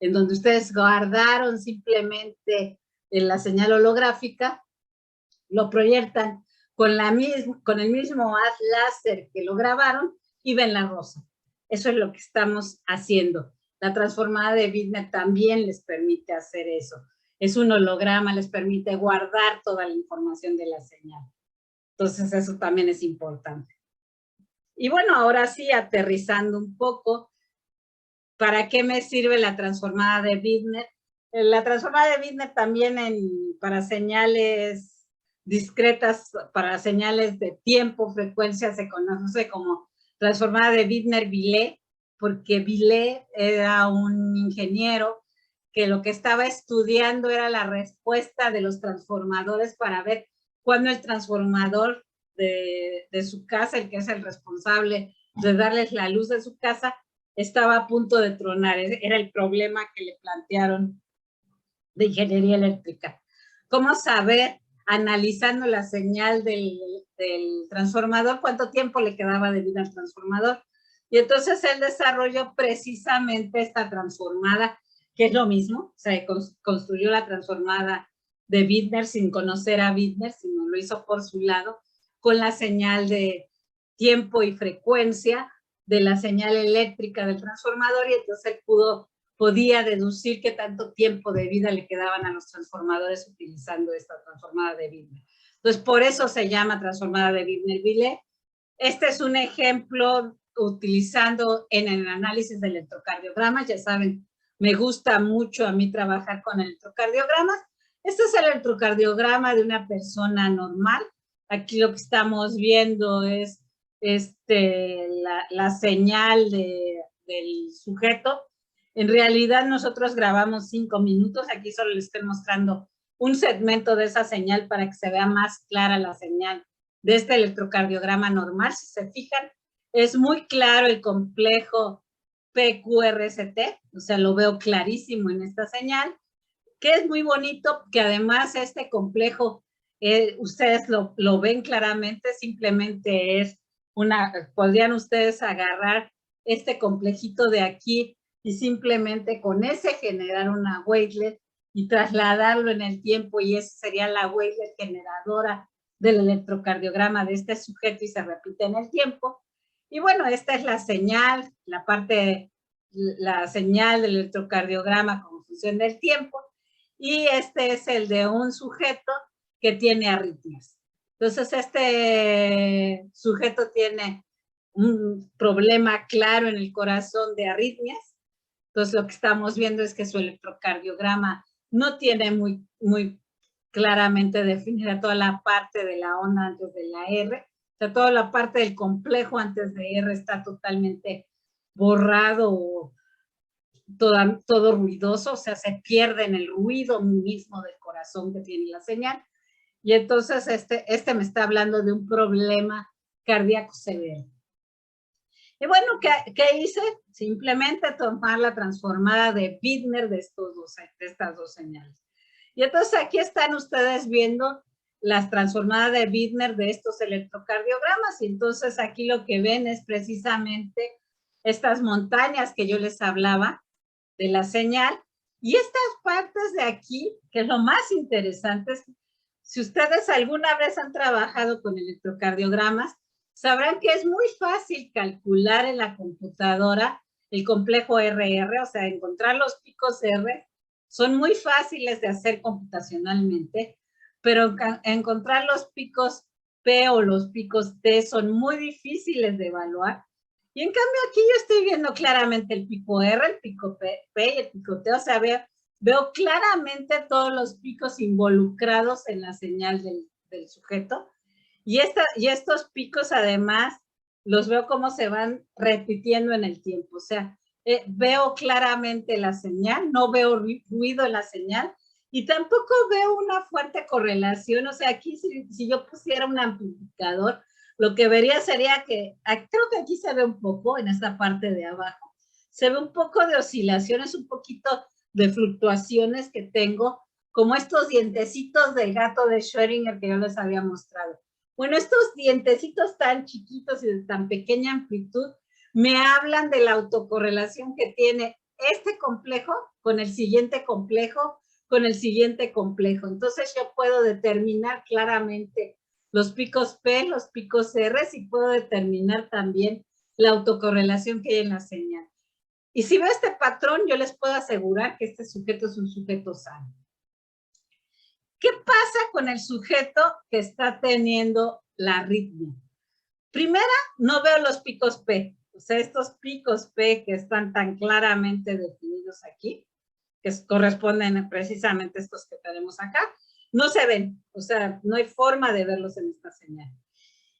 en donde ustedes guardaron simplemente en la señal holográfica, lo proyectan con el mismo haz láser que lo grabaron y ven la rosa. Eso es lo que estamos haciendo. La transformada de Widner también les permite hacer eso. Es un holograma, les permite guardar toda la información de la señal. Entonces, eso también es importante. Y bueno, ahora sí, aterrizando un poco, ¿para qué me sirve la transformada de Widner? La transformada de Widner también para señales discretas, para señales de tiempo, frecuencia, se conoce como transformada de Widner-Villée, porque Villée era un ingeniero que lo que estaba estudiando era la respuesta de los transformadores para ver cuándo el transformador de su casa, el que es el responsable de darles la luz de su casa, estaba a punto de tronar. Era el problema que le plantearon de ingeniería eléctrica. cómo saber, analizando la señal del transformador, cuánto tiempo le quedaba de vida al transformador. Y entonces él desarrolló precisamente esta transformada, que es lo mismo, o sea, construyó la transformada de Widmer sin conocer a Widmer, sino lo hizo por su lado, con la señal de tiempo y frecuencia de la señal eléctrica del transformador, y entonces él podía deducir qué tanto tiempo de vida le quedaban a los transformadores utilizando esta transformada de Widmer. Entonces, por eso se llama transformada de Widmer-Villet. Este es un ejemplo utilizando en el análisis de electrocardiogramas. Ya saben, me gusta mucho a mí trabajar con electrocardiogramas. Este es el electrocardiograma de una persona normal. Aquí lo que estamos viendo es la señal del sujeto. En realidad nosotros grabamos 5 minutos. Aquí solo les estoy mostrando un segmento de esa señal para que se vea más clara la señal de este electrocardiograma normal. Si se fijan, es muy claro el complejo PQRST, o sea, lo veo clarísimo en esta señal, que es muy bonito, que además este complejo, ustedes lo ven claramente, simplemente es podrían ustedes agarrar este complejito de aquí y simplemente con ese generar una wavelet y trasladarlo en el tiempo, y esa sería la wavelet generadora del electrocardiograma de este sujeto, y se repite en el tiempo. Y bueno, esta es la señal, la señal del electrocardiograma como función del tiempo, y este es el de un sujeto que tiene arritmias. Entonces, este sujeto tiene un problema claro en el corazón de arritmias. Entonces, lo que estamos viendo es que su electrocardiograma no tiene muy claramente definida toda la parte de la onda antes de la R. O sea, toda la parte del complejo antes de R está totalmente borrado o todo ruidoso, o sea, se pierde en el ruido mismo del corazón que tiene la señal. Y entonces este me está hablando de un problema cardíaco severo. Y bueno, ¿qué hice? Simplemente tomar la transformada de Widmer de estas dos señales. Y entonces aquí están ustedes viendo las transformadas de Widmer de estos electrocardiogramas, y entonces aquí lo que ven es precisamente estas montañas que yo les hablaba de la señal, y estas partes de aquí, que es lo más interesante, si ustedes alguna vez han trabajado con electrocardiogramas, sabrán que es muy fácil calcular en la computadora el complejo RR, o sea, encontrar los picos R, son muy fáciles de hacer computacionalmente, pero encontrar los picos P o los picos T son muy difíciles de evaluar. Y en cambio aquí yo estoy viendo claramente el pico R, el pico P y el pico T, o sea, veo claramente todos los picos involucrados en la señal del sujeto. Y estos picos además los veo cómo se van repitiendo en el tiempo, o sea, veo claramente la señal, no veo ruido en la señal, y tampoco veo una fuerte correlación. O sea, aquí si yo pusiera un amplificador, lo que vería sería que, creo que aquí se ve un poco, en esta parte de abajo, se ve un poco de oscilaciones, un poquito de fluctuaciones que tengo, como estos dientecitos del gato de Schrödinger que yo les había mostrado. Bueno, estos dientecitos tan chiquitos y de tan pequeña amplitud me hablan de la autocorrelación que tiene este complejo con el siguiente complejo, con el siguiente complejo. Entonces yo puedo determinar claramente los picos P, los picos R, y puedo determinar también la autocorrelación que hay en la señal. Y si veo este patrón, yo les puedo asegurar que este sujeto es un sujeto sano. ¿Qué pasa con el sujeto que está teniendo la arritmia? Primera, no veo los picos P. O sea, estos picos P que están tan claramente definidos aquí, que corresponden precisamente a estos que tenemos acá, no se ven. O sea, no hay forma de verlos en esta señal.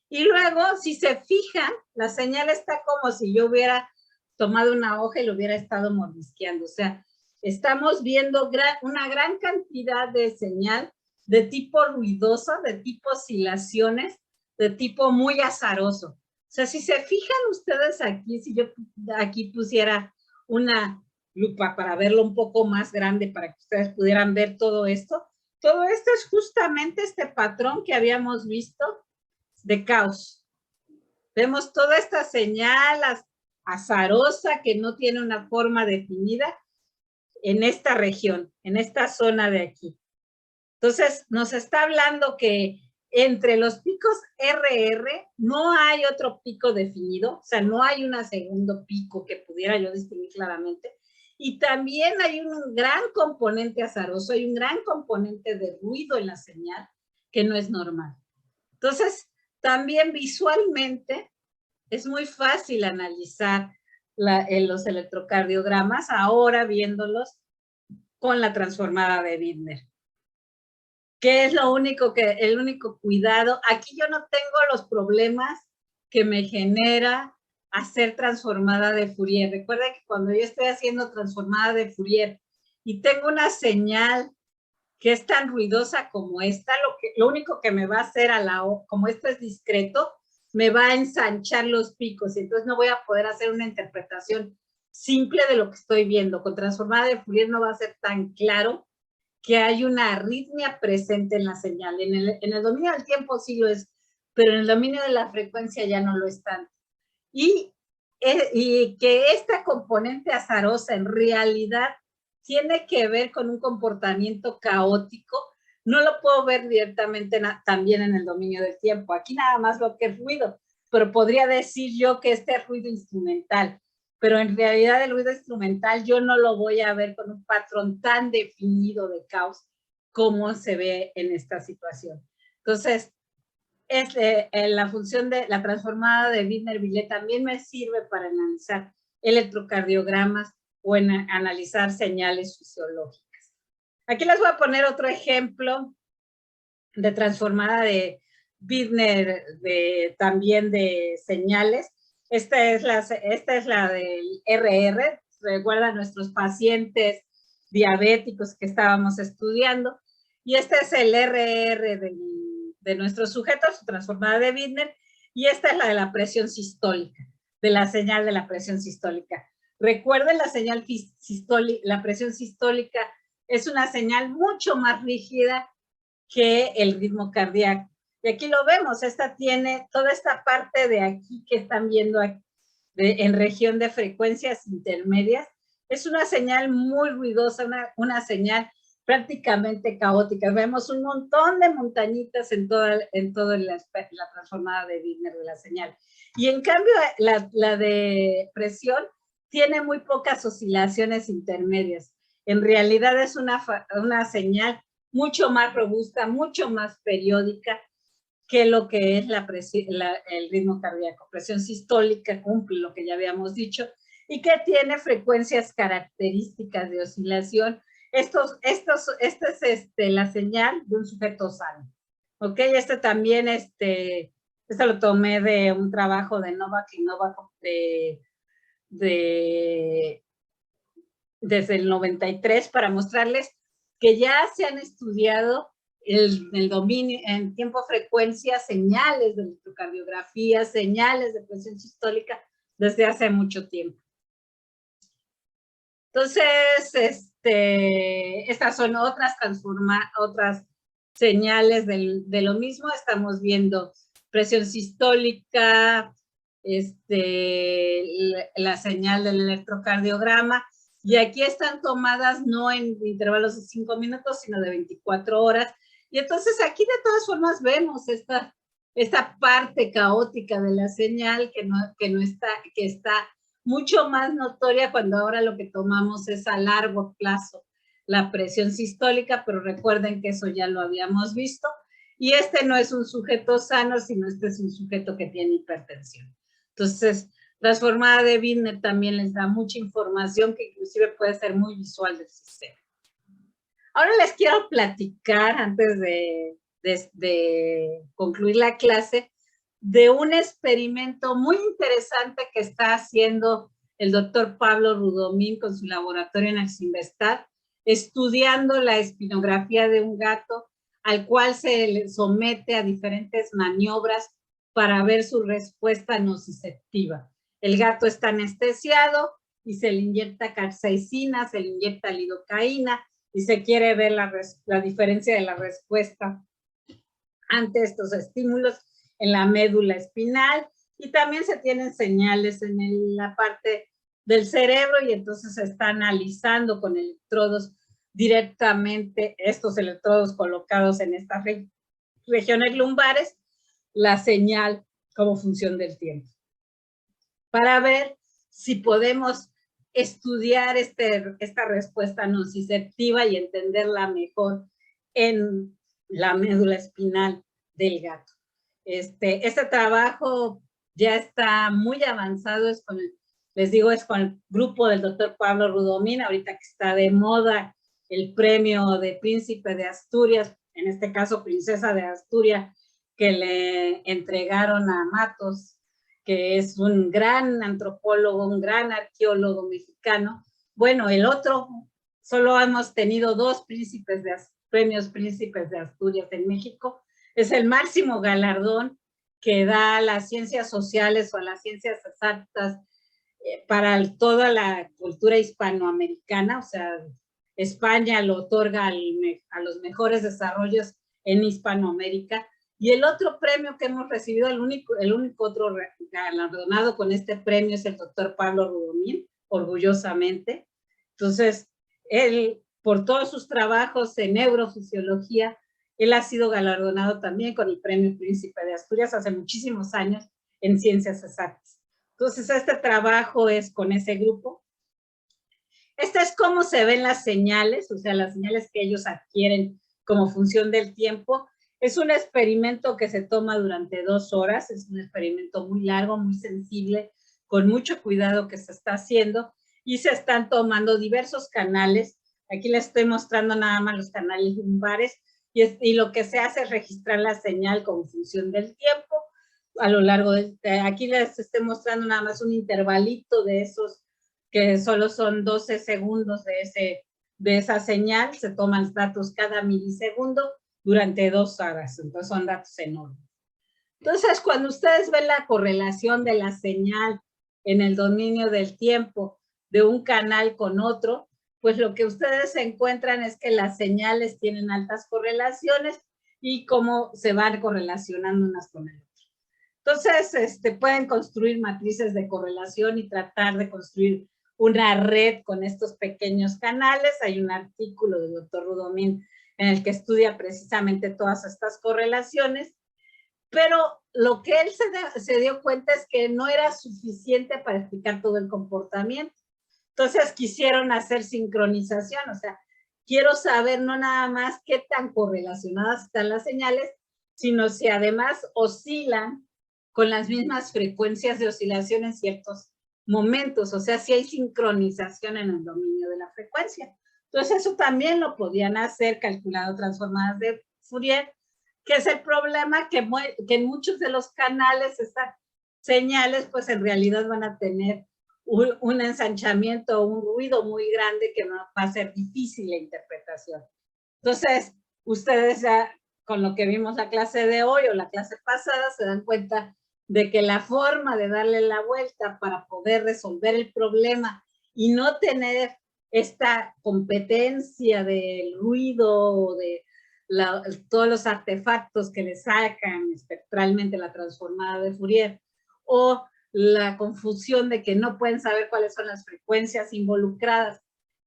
Y luego, si se fijan, la señal está como si yo hubiera tomado una hoja y lo hubiera estado mordisqueando. O sea, estamos viendo una gran cantidad de señal de tipo ruidoso, de tipo oscilaciones, de tipo muy azaroso. O sea, si se fijan ustedes aquí, si yo aquí pusiera una lupa para verlo un poco más grande, para que ustedes pudieran ver todo esto todo esto es justamente este patrón que habíamos visto de caos. Vemos toda esta señal azarosa que no tiene una forma definida en esta región, en esta zona de aquí. Entonces, nos está hablando que entre los picos RR no hay otro pico definido, o sea, no hay un segundo pico que pudiera yo distinguir claramente. Y también hay un gran componente azaroso, hay un gran componente de ruido en la señal que no es normal. Entonces, también visualmente es muy fácil analizar los electrocardiogramas ahora viéndolos con la transformada de Widmer. ¿Qué es el único cuidado? Aquí yo no tengo los problemas que me genera hacer transformada de Fourier. Recuerda que cuando yo estoy haciendo transformada de Fourier y tengo una señal que es tan ruidosa como esta, lo único que me va a hacer como esto es discreto, me va a ensanchar los picos y entonces no voy a poder hacer una interpretación simple de lo que estoy viendo. Con transformada de Fourier no va a ser tan claro que hay una arritmia presente en la señal. En el dominio del tiempo sí lo es, pero en el dominio de la frecuencia ya no lo es tanto. Y que esta componente azarosa en realidad tiene que ver con un comportamiento caótico, no lo puedo ver directamente también en el dominio del tiempo. Aquí nada más lo que es ruido, pero podría decir yo que este es ruido instrumental, pero en realidad el ruido instrumental yo no lo voy a ver con un patrón tan definido de caos como se ve en esta situación. Entonces, la función de la transformada de Widmer-Villet también me sirve para analizar electrocardiogramas o en analizar señales fisiológicas. Aquí les voy a poner otro ejemplo de transformada de Widmer, también de señales. Esta es la del RR. Recuerda nuestros pacientes diabéticos que estábamos estudiando. Y este es el RR de nuestro sujeto, su transformada de Widmer. Y esta es la de la presión sistólica, de la señal de la presión sistólica. Recuerden la señal sistólica, la presión sistólica es una señal mucho más rígida que el ritmo cardíaco. Y aquí lo vemos, esta tiene toda esta parte de aquí que están viendo aquí, en región de frecuencias intermedias. Es una señal muy ruidosa, una señal prácticamente caótica. Vemos un montón de montañitas en toda la transformada de Widmer de la señal. Y en cambio, la de presión tiene muy pocas oscilaciones intermedias. En realidad es una señal mucho más robusta, mucho más periódica que lo que es el ritmo cardíaco. Presión sistólica cumple lo que ya habíamos dicho y que tiene frecuencias características de oscilación. Esta es la señal de un sujeto sano. ¿Ok? También, lo tomé de un trabajo de Novak y Novak desde el 93 para mostrarles que ya se han estudiado el dominio en tiempo-frecuencia, señales de electrocardiografía, señales de presión sistólica desde hace mucho tiempo. Entonces, estas son otras señales de lo mismo. Estamos viendo presión sistólica, la señal del electrocardiograma, y aquí están tomadas no en intervalos de 5 minutos, sino de 24 horas. Y entonces aquí de todas formas vemos esta parte caótica de la señal que está mucho más notoria cuando ahora lo que tomamos es a largo plazo la presión sistólica, pero recuerden que eso ya lo habíamos visto. Y no es un sujeto sano, sino es un sujeto que tiene hipertensión. Entonces, transformada de Widmer también les da mucha información que inclusive puede ser muy visual del sistema. Ahora les quiero platicar, antes de concluir la clase, de un experimento muy interesante que está haciendo el doctor Pablo Rudomín con su laboratorio en Exinvestat, estudiando la espinografía de un gato al cual se le somete a diferentes maniobras para ver su respuesta nociceptiva. El gato está anestesiado y se le inyecta capsaicina, se le inyecta lidocaína, y se quiere ver la diferencia de la respuesta ante estos estímulos en la médula espinal, y también se tienen señales en la parte del cerebro, y entonces se está analizando con electrodos directamente, estos electrodos colocados en estas regiones lumbares, la señal como función del tiempo, para ver si podemos estudiar esta respuesta nociceptiva y entenderla mejor en la médula espinal del gato. Este trabajo ya está muy avanzado, les digo, es con el grupo del doctor Pablo Rudomín, ahorita que está de moda el premio de Príncipe de Asturias, en este caso Princesa de Asturias, que le entregaron a Matos, que es un gran antropólogo, un gran arqueólogo mexicano. Bueno, el otro, solo hemos tenido 2 premios Príncipes de Asturias en México. Es el máximo galardón que da a las ciencias sociales o a las ciencias exactas para toda la cultura hispanoamericana, o sea, España lo otorga a los mejores desarrollos en Hispanoamérica. Y el otro premio que hemos recibido, el único otro galardonado con este premio es el doctor Pablo Rudomín, orgullosamente. Entonces, él, por todos sus trabajos en neurofisiología, él ha sido galardonado también con el premio Príncipe de Asturias hace muchísimos años en ciencias exactas. Entonces, este trabajo es con ese grupo. Esta es cómo se ven las señales, o sea, las señales que ellos adquieren como función del tiempo. Es un experimento que se toma durante 2 horas, es un experimento muy largo, muy sensible, con mucho cuidado que se está haciendo, y se están tomando diversos canales. Aquí les estoy mostrando nada más los canales lumbares, y lo que se hace es registrar la señal como función del tiempo a lo largo de, aquí les estoy mostrando nada más un intervalito de esos que solo son 12 segundos de esa señal, se toman datos cada milisegundo durante 2 horas, entonces son datos enormes. Entonces, cuando ustedes ven la correlación de la señal en el dominio del tiempo de un canal con otro, pues lo que ustedes encuentran es que las señales tienen altas correlaciones y cómo se van correlacionando unas con el otro. Entonces, pueden construir matrices de correlación y tratar de construir una red con estos pequeños canales. Hay un artículo del doctor Rudomín en el que estudia precisamente todas estas correlaciones, pero lo que él se dio cuenta es que no era suficiente para explicar todo el comportamiento. Entonces quisieron hacer sincronización, o sea, quiero saber no nada más qué tan correlacionadas están las señales, sino si además oscilan con las mismas frecuencias de oscilación en ciertos momentos, o sea, si hay sincronización en el dominio de la frecuencia. Entonces eso también lo podían hacer calculando transformadas de Fourier, que es el problema que en muchos de los canales estas señales pues en realidad van a tener un ensanchamiento o un ruido muy grande que va a ser difícil la interpretación. Entonces, ustedes ya con lo que vimos la clase de hoy o la clase pasada se dan cuenta de que la forma de darle la vuelta para poder resolver el problema y no tener esta competencia del ruido o de todos los artefactos que le sacan espectralmente la transformada de Fourier, o la confusión de que no pueden saber cuáles son las frecuencias involucradas,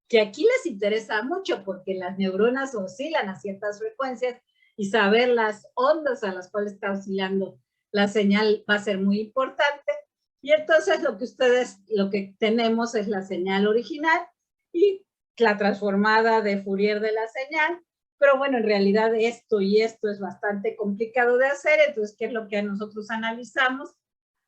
que aquí les interesa mucho porque las neuronas oscilan a ciertas frecuencias y saber las ondas a las cuales está oscilando la señal va a ser muy importante. Y entonces lo que tenemos es la señal original y la transformada de Fourier de la señal, pero bueno, en realidad esto y esto es bastante complicado de hacer, entonces, ¿qué es lo que nosotros analizamos?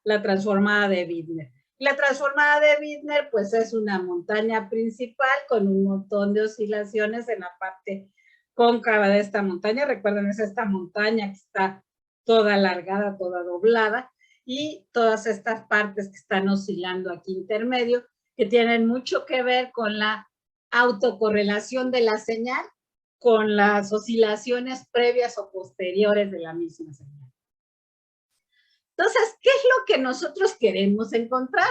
La transformada de Widner. La transformada de Widner, pues es una montaña principal con un montón de oscilaciones en la parte cóncava de esta montaña. Recuerden, es esta montaña que está toda alargada, toda doblada, y todas estas partes que están oscilando aquí intermedio, que tienen mucho que ver con la autocorrelación de la señal con las oscilaciones previas o posteriores de la misma señal. Entonces, ¿qué es lo que nosotros queremos encontrar?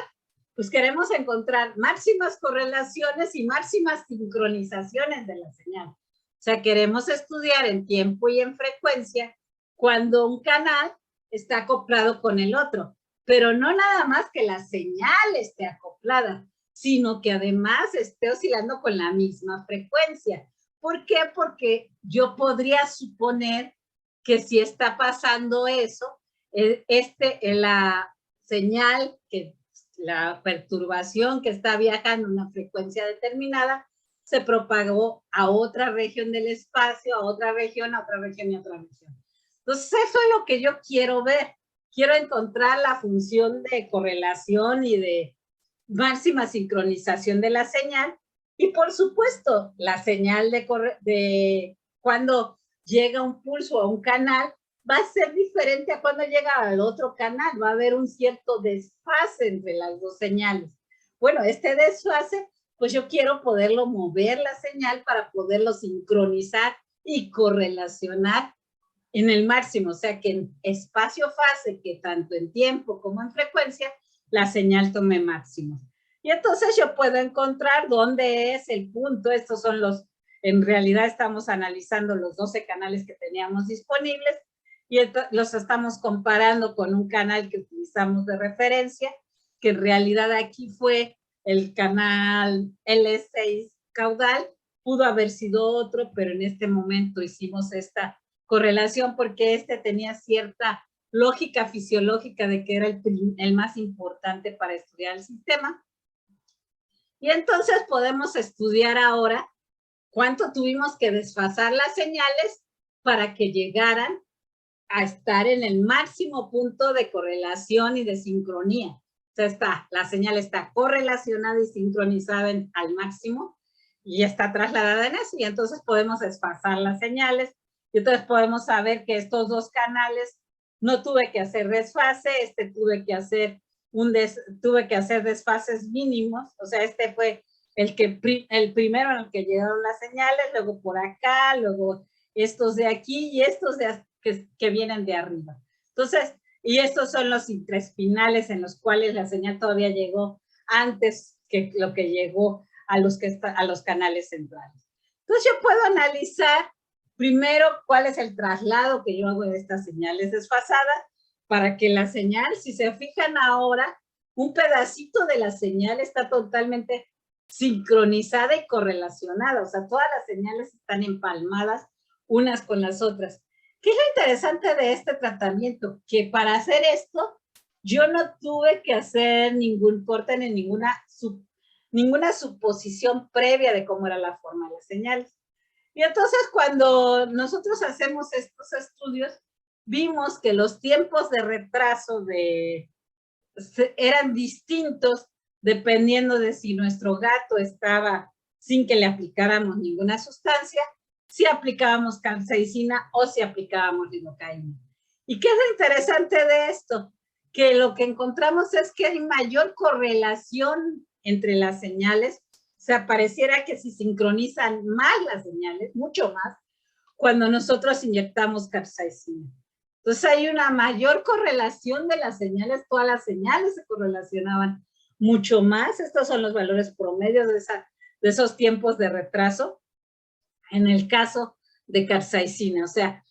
pues queremos encontrar máximas correlaciones y máximas sincronizaciones de la señal. O sea, queremos estudiar en tiempo y en frecuencia cuando un canal está acoplado con el otro, pero no nada más que la señal esté acoplada, sino que además esté oscilando con la misma frecuencia. ¿Por qué? Porque yo podría suponer que si está pasando eso, la señal, la perturbación que está viajando a una frecuencia determinada, se propagó a otra región del espacio, a otra región, a otra región y a otra región. Entonces, eso es lo que yo quiero ver. Quiero encontrar la función de correlación y de máxima sincronización de la señal. Y por supuesto, la señal de cuando llega un pulso a un canal va a ser diferente a cuando llega al otro canal. Va a haber un cierto desfase entre las dos señales. Bueno, este desfase, pues yo quiero poderlo mover la señal para poderlo sincronizar y correlacionar en el máximo. O sea, que en espacio-fase, que tanto en tiempo como en frecuencia, la señal tome máximo. Y entonces yo puedo encontrar dónde es el punto. Estos son en realidad estamos analizando los 12 canales que teníamos disponibles y los estamos comparando con un canal que utilizamos de referencia, que en realidad aquí fue el canal L6 caudal. Pudo haber sido otro, pero en este momento hicimos esta correlación porque tenía cierta lógica fisiológica de que era el más importante para estudiar el sistema. Y entonces podemos estudiar ahora cuánto tuvimos que desfasar las señales para que llegaran a estar en el máximo punto de correlación y de sincronía. O sea, la señal está correlacionada y sincronizada al máximo y está trasladada en eso. Y entonces podemos desfasar las señales y entonces podemos saber que estos dos canales no tuve que hacer desfase, tuve que hacer desfases mínimos. O sea, fue el primero en el que llegaron las señales, luego por acá, luego estos de aquí y estos que vienen de arriba. Entonces, y estos son los intraespinales en los cuales la señal todavía llegó antes que lo que llegó a los canales centrales. Entonces, yo puedo analizar primero cuál es el traslado que yo hago de estas señales desfasadas para que la señal, si se fijan ahora, un pedacito de la señal está totalmente sincronizada y correlacionada. O sea, todas las señales están empalmadas unas con las otras. ¿Qué es lo interesante de este tratamiento? Que para hacer esto, yo no tuve que hacer ningún corte ni ninguna suposición previa de cómo era la forma de las señales. Y entonces, cuando nosotros hacemos estos estudios, vimos que los tiempos de retraso eran distintos dependiendo de si nuestro gato estaba sin que le aplicáramos ninguna sustancia, si aplicábamos capsaicina o si aplicábamos lidocaína. ¿Y qué es lo interesante de esto? Que lo que encontramos es que hay mayor correlación entre las señales. O sea, pareciera que se sincronizan más las señales, mucho más, cuando nosotros inyectamos capsaicina. Entonces hay una mayor correlación de las señales, todas las señales se correlacionaban mucho más. Estos son los valores promedios de esos tiempos de retraso en el caso de capsaicina. O sea,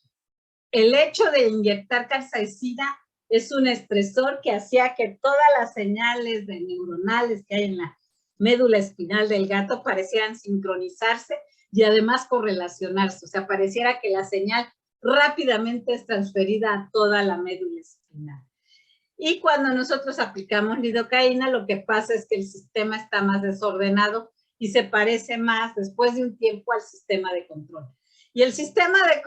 el hecho de inyectar capsaicina es un estresor que hacía que todas las señales neuronales que hay en la médula espinal del gato parecieran sincronizarse y además correlacionarse. O sea, pareciera que la señal rápidamente es transferida a toda la médula espinal. Y cuando nosotros aplicamos lidocaína, lo que pasa es que el sistema está más desordenado y se parece más después de un tiempo al sistema de control. Y el sistema de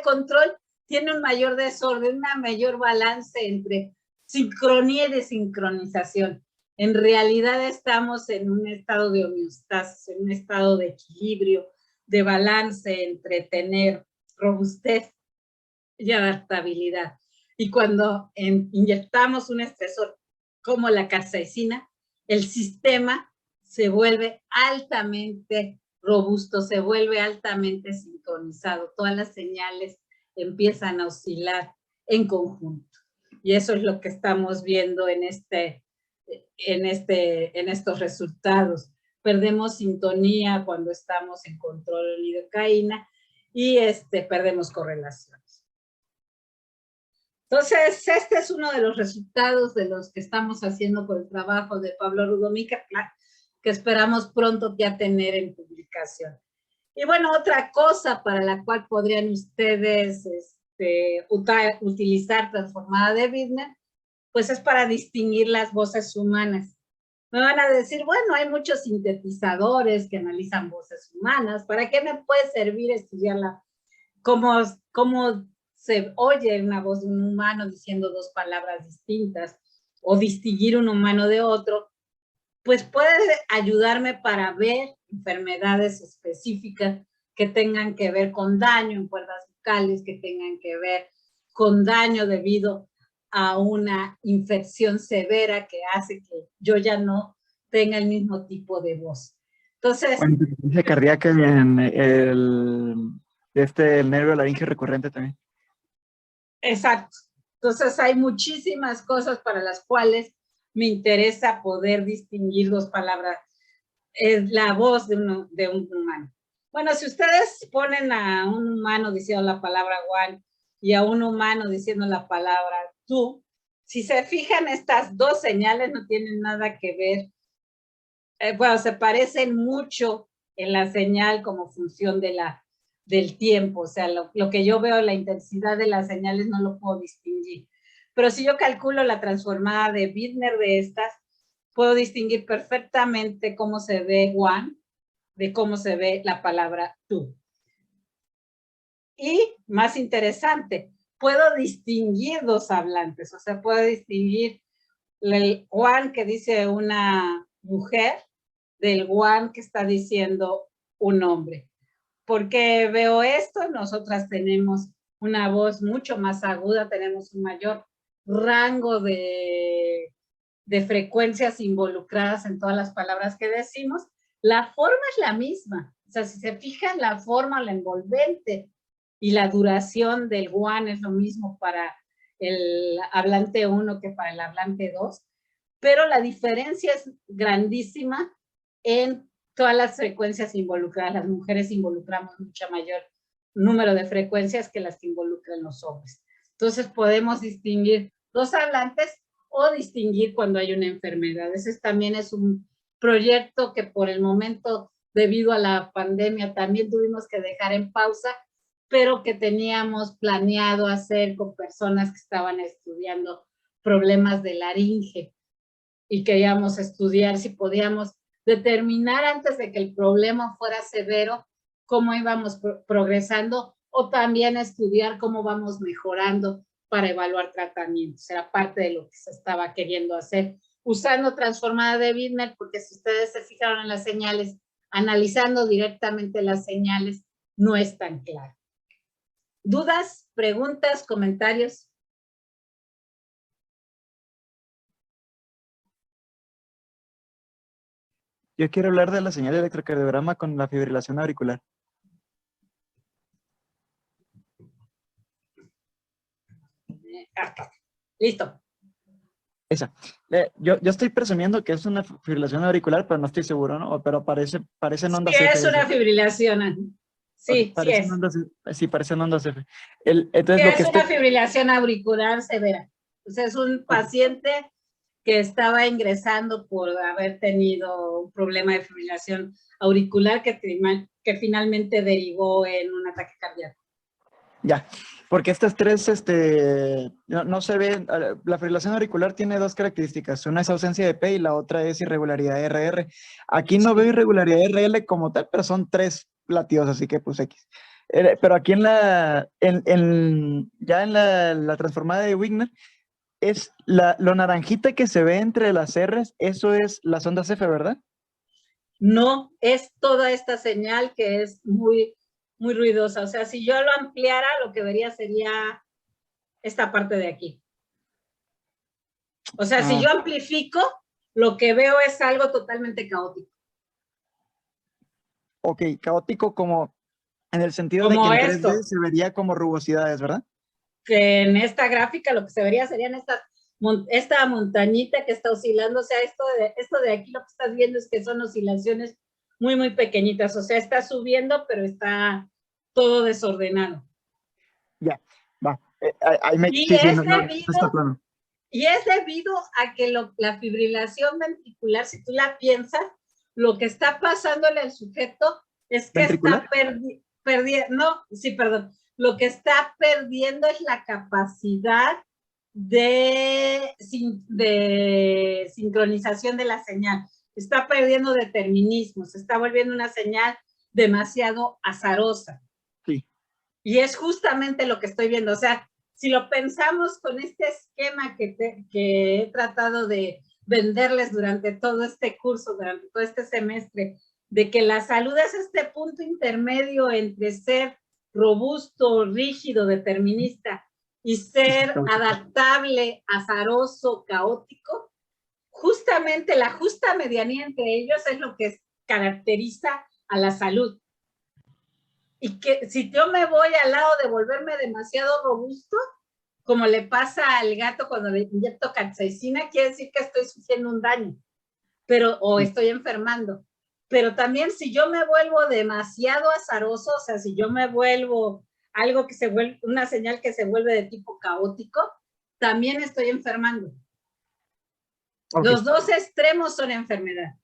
control tiene un mayor desorden, una mayor balance entre sincronía y desincronización. En realidad estamos en un estado de homeostasis, en un estado de equilibrio, de balance entre tener robustez y adaptabilidad. Y cuando inyectamos un estresor como la capsaicina, el sistema se vuelve altamente robusto, se vuelve altamente sincronizado. Todas las señales empiezan a oscilar en conjunto. Y eso es lo que estamos viendo en estos resultados. Perdemos sintonía cuando estamos en control de lidocaína y perdemos correlaciones. Entonces, este es uno de los resultados de los que estamos haciendo con el trabajo de Pablo Rudomica, que esperamos pronto ya tener en publicación. Y bueno, otra cosa para la cual podrían ustedes utilizar transformada de Widmer, pues es para distinguir las voces humanas. Me van a decir, bueno, hay muchos sintetizadores que analizan voces humanas, ¿para qué me puede servir estudiarla? ¿Cómo se oye una voz de un humano diciendo dos palabras distintas o distinguir un humano de otro? Pues puede ayudarme para ver enfermedades específicas que tengan que ver con daño en cuerdas vocales, que tengan que ver con daño debido a una infección severa que hace que yo ya no tenga el mismo tipo de voz. Entonces... Bueno, insuficiencia cardíaca en el nervio laringio recurrente también. Exacto. Entonces hay muchísimas cosas para las cuales me interesa poder distinguir dos palabras, la voz de un humano. Bueno, si ustedes ponen a un humano diciendo la palabra one y a un humano diciendo la palabra tú, si se fijan, estas dos señales no tienen nada que ver. Bueno, se parecen mucho en la señal como función del tiempo, o sea, lo que yo veo, la intensidad de las señales no lo puedo distinguir. Pero si yo calculo la transformada de Widmer de estas, puedo distinguir perfectamente cómo se ve one de cómo se ve la palabra tú. Y más interesante, puedo distinguir dos hablantes, o sea, puedo distinguir el one que dice una mujer del one que está diciendo un hombre. ¿Por qué veo esto? Nosotras tenemos una voz mucho más aguda, tenemos un mayor rango de frecuencias involucradas en todas las palabras que decimos. La forma es la misma. O sea, si se fijan, la forma, la envolvente y la duración del one es lo mismo para el hablante 1 que para el hablante 2, pero la diferencia es grandísima en todas las frecuencias involucradas. Las mujeres involucramos mucho mayor número de frecuencias que las que involucran los hombres. Entonces podemos distinguir dos hablantes o distinguir cuando hay una enfermedad. Ese también es un proyecto que por el momento, debido a la pandemia, también tuvimos que dejar en pausa, pero que teníamos planeado hacer con personas que estaban estudiando problemas de laringe y queríamos estudiar si podíamos determinar antes de que el problema fuera severo cómo íbamos progresando o también estudiar cómo vamos mejorando para evaluar tratamientos. Era parte de lo que se estaba queriendo hacer usando transformada de Widmer, porque si ustedes se fijaron en las señales, analizando directamente las señales, no es tan claro. ¿Dudas, preguntas, comentarios? Yo quiero hablar de la señal de electrocardiograma con la fibrilación auricular. Listo. Esa. Yo estoy presumiendo que es una fibrilación auricular, pero no estoy seguro, ¿no? Pero parece en ondas Sí, F. es una fibrilación. Sí, sí es. Sí, parecen ondas F. Entonces, sí, lo que es una fibrilación auricular severa. O sea, es un paciente que estaba ingresando por haber tenido un problema de fibrilación auricular que finalmente derivó en un ataque cardíaco. Ya, porque estas tres, no se ven. La fibrilación auricular tiene dos características. Una es ausencia de P y la otra es irregularidad RR. Aquí no veo irregularidad RL como tal, pero son tres latidos, así que pues X. Pero aquí ya en la transformada de Widmer, es lo naranjita que se ve entre las R's, eso es las ondas F, ¿verdad? No, es toda esta señal que es muy, muy ruidosa. O sea, si yo lo ampliara, lo que vería sería esta parte de aquí. O sea, si yo amplifico, lo que veo es algo totalmente caótico. Ok, caótico como en el sentido como de que en esto. 3D se vería como rugosidades, ¿verdad? que en esta gráfica lo que se vería serían esta montañita que está oscilando, o sea, esto de aquí lo que estás viendo es que son oscilaciones muy, muy pequeñitas, o sea, está subiendo, pero está todo desordenado. Ya, va. Ahí me, Y sí, sí, es no, no, debido, está claro. y es debido a que la fibrilación ventricular, si tú la piensas, lo que está pasándole al sujeto es que ¿Ventricular? está perdiendo, no, sí, perdón, lo que está perdiendo es la capacidad de sincronización de la señal. Está perdiendo determinismo, se está volviendo una señal demasiado azarosa. Sí. Y es justamente lo que estoy viendo. O sea, si lo pensamos con este esquema que he tratado de venderles durante todo este curso, durante todo este semestre, de que la salud es este punto intermedio entre ser robusto, rígido, determinista y ser adaptable, azaroso, caótico, justamente la justa medianía entre ellos es lo que caracteriza a la salud. Y que si yo me voy al lado de volverme demasiado robusto, como le pasa al gato cuando le inyecto capsaicina, quiere decir que estoy sufriendo un daño, o estoy enfermando. Pero también si yo me vuelvo demasiado azaroso, o sea, si yo me vuelvo algo que se vuelve, una señal que se vuelve de tipo caótico, también estoy enfermando. Okay. Los dos extremos son enfermedad.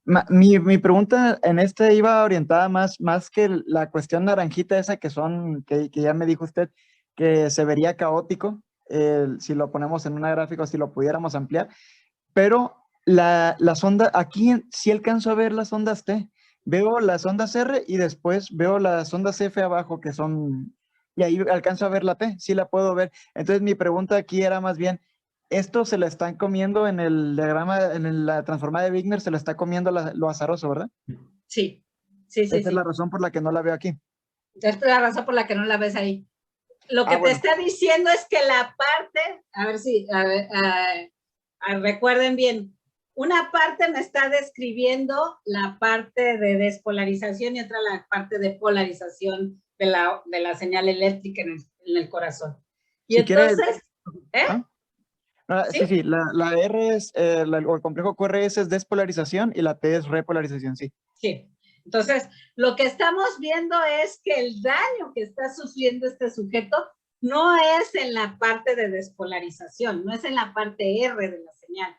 Mi pregunta en esta iba orientada más que la cuestión naranjita esa que ya me dijo usted, que se vería caótico, si lo ponemos en una gráfica o si lo pudiéramos ampliar, pero las ondas, aquí sí alcanzo a ver las ondas T, veo las ondas R y después veo las ondas F abajo que son, y ahí alcanzo a ver la T, sí la puedo ver. Entonces mi pregunta aquí era más bien, esto se la están comiendo en el diagrama, en la transformada de Wigner, se la está comiendo lo azaroso, ¿verdad? Sí, sí. Esa es la razón por la que no la veo aquí. Esta es la razón por la que no la ves ahí. Lo que te está diciendo es que la parte, a ver si, recuerden bien, una parte me está describiendo la parte de despolarización y otra la parte de polarización de la señal eléctrica en el corazón. Y si entonces, ¿sí? Sí, la R es, el complejo QRS es despolarización y la T es repolarización, sí. Sí, entonces lo que estamos viendo es que el daño que está sufriendo este sujeto no es en la parte de despolarización, no es en la parte R de la señal.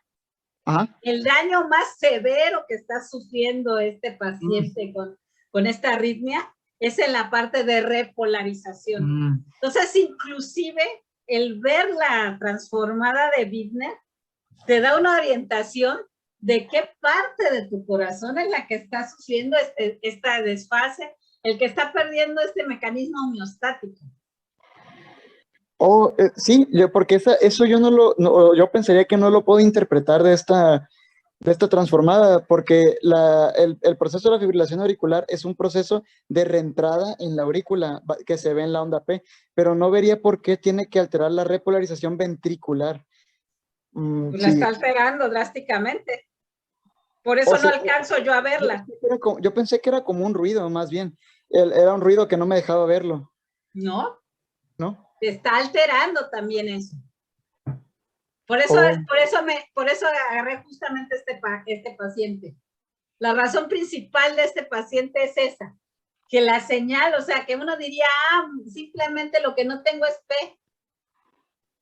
Ajá. El daño más severo que está sufriendo este paciente con esta arritmia es en la parte de repolarización. Entonces, inclusive, el ver la transformada de Wigner te da una orientación de qué parte de tu corazón es la que está sufriendo esta desfase, el que está perdiendo este mecanismo homeostático. Sí, porque eso yo pensaría que no lo puedo interpretar de esta transformada, porque el proceso de la fibrilación auricular es un proceso de reentrada en la aurícula que se ve en la onda P, pero no vería por qué tiene que alterar la repolarización ventricular. Pues la está alterando drásticamente. Por eso no alcanzo yo a verla. Yo pensé que era como un ruido, más bien. Era un ruido que no me dejaba verlo. No. ¿No? Te está alterando también eso. Por eso agarré justamente este paciente. La razón principal de este paciente es esa, que la señal, o sea, que uno diría, simplemente lo que no tengo es P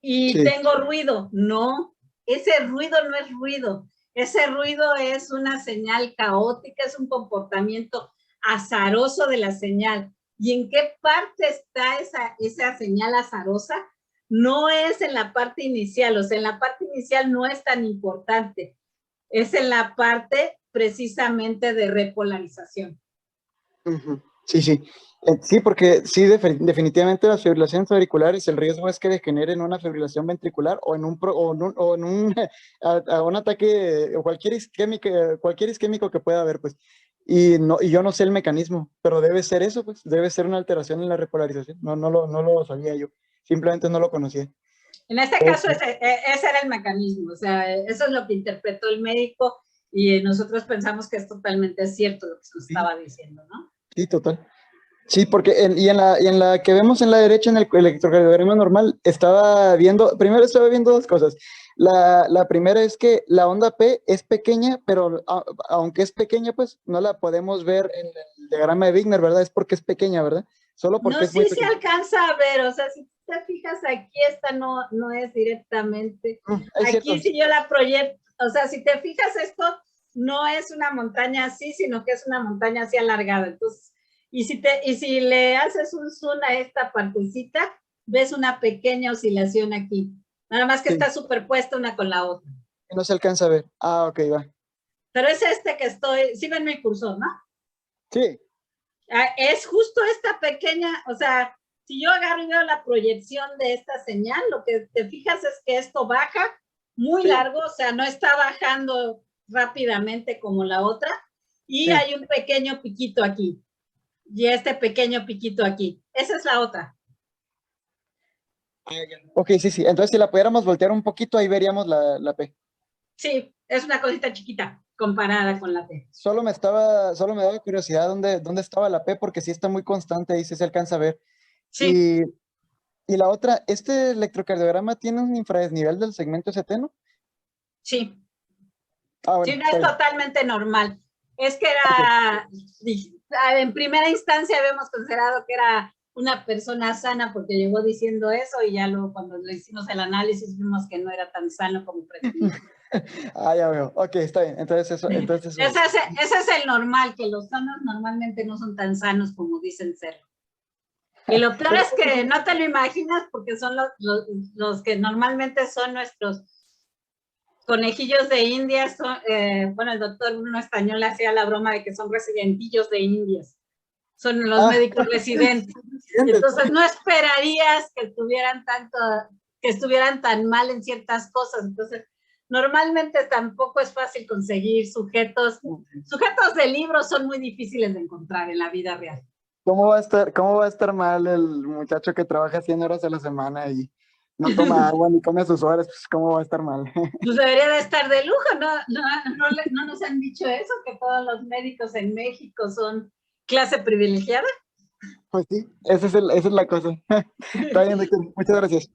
y tengo ruido. No, ese ruido no es ruido. Ese ruido es una señal caótica, es un comportamiento azaroso de la señal. ¿Y en qué parte está esa señal azarosa? No es en la parte inicial, o sea, en la parte inicial no es tan importante. Es en la parte precisamente de repolarización. Sí, sí. Sí, porque sí, definitivamente las fibrilaciones auriculares, el riesgo es que degeneren una fibrilación ventricular o en un ataque o cualquier isquémico que pueda haber, pues. Y yo no sé el mecanismo, pero debe ser eso, pues, debe ser una alteración en la repolarización. No lo sabía yo, simplemente no lo conocía. En este caso, ese era el mecanismo, o sea, eso es lo que interpretó el médico y nosotros pensamos que es totalmente cierto lo que se nos estaba diciendo, ¿no? Sí, total. Sí, porque y en la que vemos en la derecha, en el electrocardiograma normal, primero estaba viendo dos cosas. La primera es que la onda P es pequeña, pero aunque es pequeña, pues no la podemos ver en el diagrama de Wigner, ¿verdad? Es porque es pequeña, ¿verdad? Solo porque No, es muy sí se pequeña. alcanza a ver, o sea, si te fijas aquí, esta no es directamente. Es cierto. Aquí si yo la proyecto, o sea, si te fijas esto, no es una montaña así, sino que es una montaña así alargada. Entonces, y si le haces un zoom a esta partecita, ves una pequeña oscilación aquí. Nada más que Sí, está superpuesta una con la otra. no se alcanza a ver. Ah, ok, va. Pero es este que sí ven mi cursor, ¿no? Sí, Es justo esta pequeña, o sea, si yo agarro y veo la proyección de esta señal, lo que te fijas es que esto baja muy sí, largo, o sea, no está bajando rápidamente como la otra, y sí. hay un pequeño piquito aquí, y este pequeño piquito aquí. Esa es la otra. Ok, sí, sí. Entonces, si la pudiéramos voltear un poquito, ahí veríamos la P. Sí, es una cosita chiquita comparada con la T. Solo me daba curiosidad dónde estaba la P, porque sí está muy constante y sí se alcanza a ver. Sí, Y, y la otra, ¿este electrocardiograma tiene un infradesnivel del segmento ST, no? sí. Ah, Sí, bueno, no está es bien. totalmente normal. Es que Ok. en primera instancia habíamos considerado que era una persona sana porque llegó diciendo eso y ya luego cuando le hicimos el análisis vimos que no era tan sano como pretendía. Ah, ya veo. Ok, está bien. Entonces es. Ese es el normal, que los sanos normalmente no son tan sanos como dicen ser. Y lo peor Pero, es que no te lo imaginas porque son los que normalmente son nuestros conejillos de Indias, bueno, el doctor Bruno Estañol hacía la broma de que son residentillos de Indias, son los ah, médicos residentes. siguientes. Entonces no esperarías que estuvieran tan mal en ciertas cosas. Entonces, normalmente tampoco es fácil conseguir sujetos de libros son muy difíciles de encontrar en la vida real. ¿Cómo va a estar mal el muchacho que trabaja 100 horas a la semana y no toma agua ni come a sus horas? Pues, ¿cómo va a estar mal? Pues debería de estar de lujo, no nos han dicho eso, que todos los médicos en México son clase privilegiada. Pues sí, esa es la cosa. Está bien, doctor. Muchas gracias.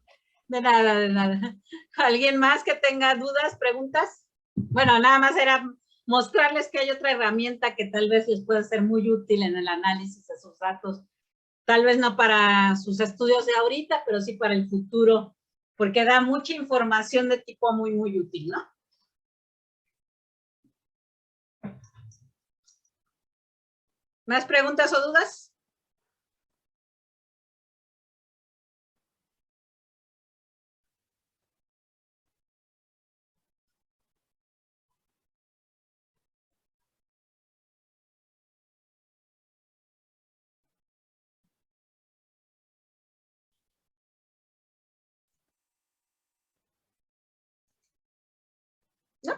De nada, de nada. ¿Alguien más que tenga dudas, preguntas? Bueno, nada más era mostrarles que hay otra herramienta que tal vez les pueda ser muy útil en el análisis de sus datos. Tal vez no para sus estudios de ahorita, pero sí para el futuro, porque da mucha información de tipo muy, muy útil, ¿no? ¿Más preguntas o dudas? ¿No?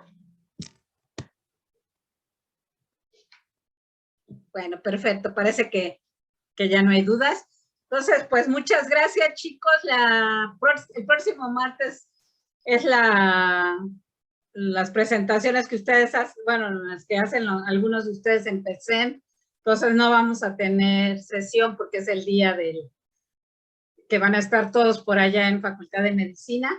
Bueno, perfecto. Parece que ya no hay dudas. Entonces, pues muchas gracias, chicos. El próximo martes es las presentaciones que ustedes hacen, bueno, las que hacen algunos de ustedes en PECEN. Entonces no vamos a tener sesión porque es el día que van a estar todos por allá en Facultad de Medicina.